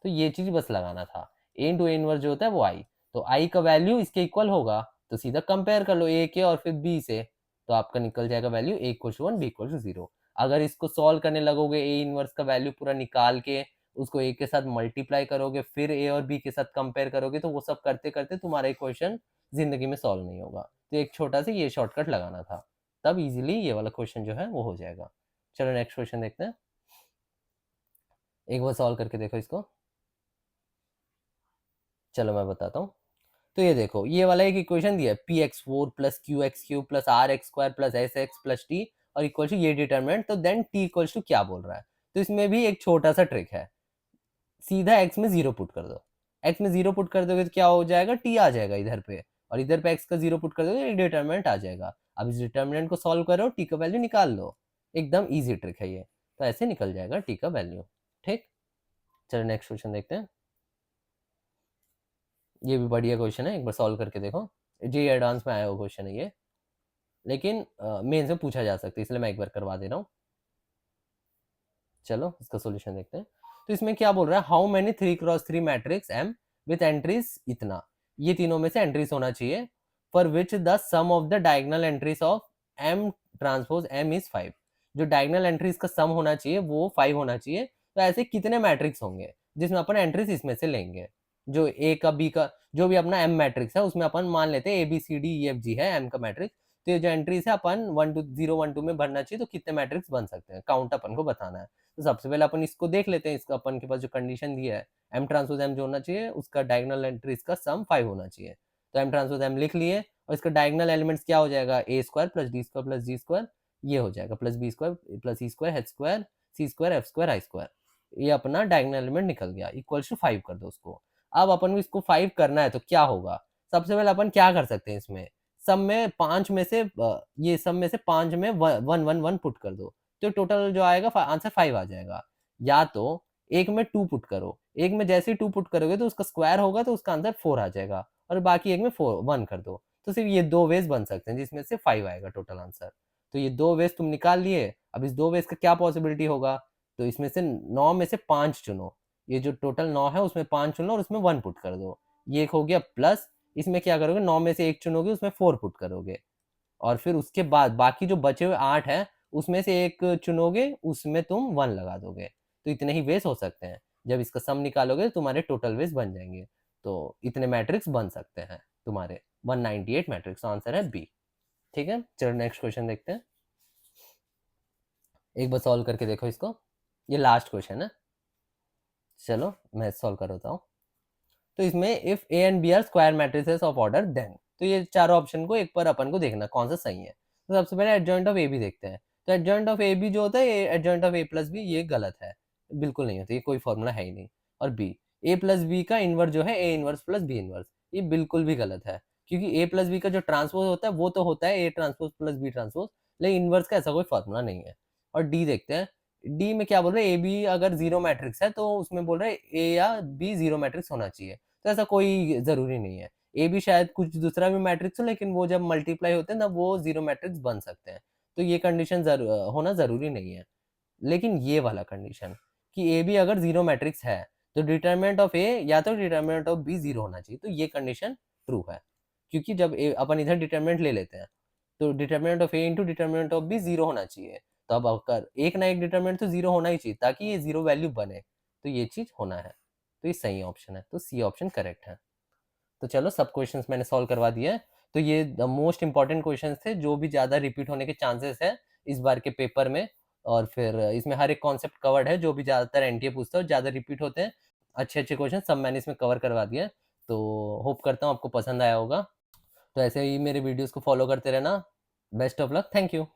तो ये चीज बस लगाना था, ए इंटू ए इनवर्स जो होता है वो आई। तो आई का वैल्यू इसके इक्वल होगा, तो सीधा कंपेयर कर लो ए के और फिर बी से, तो आपका निकल जाएगा value A equal to 1 B equal to 0। अगर इसको सॉल्व करने लगोगे, ए इनवर्स का वैल्यू पूरा निकाल के उसको ए के साथ मल्टीप्लाई करोगे, फिर ए और बी के साथ कंपेयर करोगे, तो वो सब करते करते तुम्हारा क्वेश्चन जिंदगी में सॉल्व नहीं होगा। तो एक छोटा सा ये शॉर्टकट लगाना था, तब इजीली ये वाला क्वेश्चन जो है वो हो जाएगा। चलो नेक्स्ट क्वेश्चन देखते हैं। एक बार सॉल्व करके देखो इसको। चलो मैं बताता हूँ। तो ये देखो, ये वाला एक इक्वेशन दिया है, px4 plus qx3 plus rx² plus sx plus t और इक्वल टू ये डिटरमिनेंट, तो देन t इक्वल्स टू क्या बोल रहा है। तो इसमें भी एक छोटा सा ट्रिक है, सीधा x में 0 पुट कर दो। x में 0 पुट कर दोगे तो क्या हो जाएगा, t आ जाएगा इधर पे, और इधर पे x का 0 पुट कर दोगे एक डिटरमिनेंट आ जाएगा। अब इस डिटरमिनेंट को सॉल्व करो, t का वैल्यू निकाल लो। एकदम ईजी ट्रिक है ये, तो ऐसे निकल जाएगा t का वैल्यू। ठीक, चलो नेक्स्ट क्वेश्चन देखते हैं। ये भी बढ़िया क्वेश्चन है, एक बार सॉल्व करके देखो। जी एडवांस में आया हुआ क्वेश्चन है ये, लेकिन मेंस में पूछा जा सकता है, इसलिए मैं एक बार करवा दे रहा हूँ। चलो इसका सॉल्यूशन देखते हैं। तो इसमें क्या बोल रहा है, how many 3x3 matrix M with entries इतना, ये तीनों में से एंट्रीज होना चाहिए, for which the sum of the diagonal entries of M transpose M is 5। जो डायगोनल एंट्रीज का सम होना चाहिए वो 5 होना चाहिए। तो ऐसे कितने मैट्रिक्स होंगे जिसमें अपन एंट्रीज इसमें से लेंगे, जो ए का बी का जो भी अपना एम मैट्रिक्स है उसमें अपन मान लेते हैं A B C D E F G है एम का मैट्रिक्स। तो ये जो एंट्रीज है अपन 1 2 0 1 2 में भरना चाहिए, तो कितने मैट्रिक्स बन सकते हैं, काउंट अपन को बताना है। तो सबसे पहले अपन इसको देख लेते हैं, इसका अपन के पास जो कंडीशन दिया है, एम ट्रांसपोज एम जो होना चाहिए उसका डायगोनल एंट्रीज का सम 5 होना चाहिए। तो एम ट्रांसपोज एम लिख लिए, और इसका डायगोनल एलिमेंट्स क्या हो जाएगा, A square plus D square plus G square, ये हो जाएगा plus B square plus E square H square C square F square I square. ये अपना डायगोनल एलिमेंट निकल गया, इक्वल्स टू 5 कर दो उसको। अब अपन को इसको 5 करना है तो क्या होगा, सबसे पहले अपन क्या कर सकते हैं, इसमें सब में 5 में से ये सब में से 5 में 1 1 1 पुट कर दो, तो टोटल जो आएगा आंसर 5 आ जाएगा। या तो एक में 2 पुट करो, एक में जैसे ही 2 पुट करोगे तो उसका स्क्वायर होगा तो उसका आंसर 4 आ जाएगा, और बाकी एक में 1 कर दो। तो सिर्फ ये 2 वेज बन सकते हैं जिसमें से 5 आएगा टोटल आंसर। तो ये 2 वेज तुम निकाल लिए। अब इस 2 वेज का क्या पॉसिबिलिटी होगा, तो इसमें से 9 में से 5 चुनो, ये जो टोटल 9 है उसमें 5 चुनो और उसमें 1 पुट कर दो। ये एक हो गया, प्लस इसमें क्या करोगे, 9 में से 1 चुनोगे उसमें 4 पुट करोगे, और फिर उसके बाद बाकी जो बचे हुए 8 है उसमें से एक चुनोगे, उसमें तुम 1 लगा दोगे। तो इतने ही वेज हो सकते हैं, जब इसका सम निकालोगे तो तुम्हारे टोटल वेज बन जाएंगे। तो इतने मैट्रिक्स बन सकते हैं तुम्हारे 198 मैट्रिक्स, आंसर है बी। ठीक है, चलो नेक्स्ट क्वेश्चन देखते हैं, एक बार सॉल्व करके देखो इसको, ये लास्ट क्वेश्चन है। चलो मैं सॉल्व कर होता हूँ। तो इसमें if A and B are square matrices of order then, तो ये चारों ऑप्शन को एक बार अपन को देखना कौन सा सही है। तो सबसे पहले एडजॉइंट ऑफ ए बी देखते हैं। तो एडजॉइंट ऑफ ए बी जो होता है, adjoint of A plus B, ये गलत है, बिल्कुल नहीं होता, ये कोई फॉर्मूला है ही नहीं। और बी, ए प्लस बी का इनवर्स जो है A inverse plus B inverse, ये बिल्कुल भी गलत है, क्योंकि ए प्लस बी का जो ट्रांसपोज होता है वो तो होता है A transpose plus B transpose, लेकिन इनवर्स का ऐसा कोई फॉर्मूला नहीं है। और डी देखते हैं, डी में क्या बोल रहे हैं, ए बी अगर जीरो मैट्रिक्स है तो उसमें बोल रहे हैं ए या बी जीरो मैट्रिक्स होना चाहिए, तो ऐसा कोई जरूरी नहीं है। ए भी शायद कुछ दूसरा भी मैट्रिक्स हो, लेकिन वो जब मल्टीप्लाई होते हैं ना वो जीरो मैट्रिक्स बन सकते हैं, तो ये कंडीशन होना जरूरी नहीं है। लेकिन ये वाला कंडीशन कि ए बी अगर जीरो मैट्रिक्स है तो डिटरमिनेंट ऑफ ए या तो डिटरमिनेंट ऑफ बी जीरो होना चाहिए, तो ये कंडीशन ट्रू है, क्योंकि जब अपन इधर डिटरमिनेंट ले लेते हैं तो determinant of A into determinant of B zero होना चाहिए। तो अब अगर एक ना एक डिटरमिनेंट तो जीरो होना ही चाहिए ताकि ये जीरो वैल्यू बने, तो ये चीज होना है, तो ये सही ऑप्शन है, तो सी ऑप्शन करेक्ट है। तो चलो सब क्वेश्चंस मैंने सॉल्व करवा दिया है। तो ये द मोस्ट इंपॉर्टेंट क्वेश्चंस थे जो भी ज़्यादा रिपीट होने के चांसेस है इस बार के पेपर में, और फिर इसमें हर एक कॉन्सेप्ट कवर्ड है जो भी ज़्यादातर एनटीए पूछता है और ज़्यादा रिपीट होते हैं। अच्छे-अच्छे क्वेश्चन सब मैंने इसमें कवर करवा दिया है। तो होप करता हूँ आपको पसंद आया होगा। तो ऐसे ही मेरे वीडियोज़ को फॉलो करते रहना। Best of luck, thank you.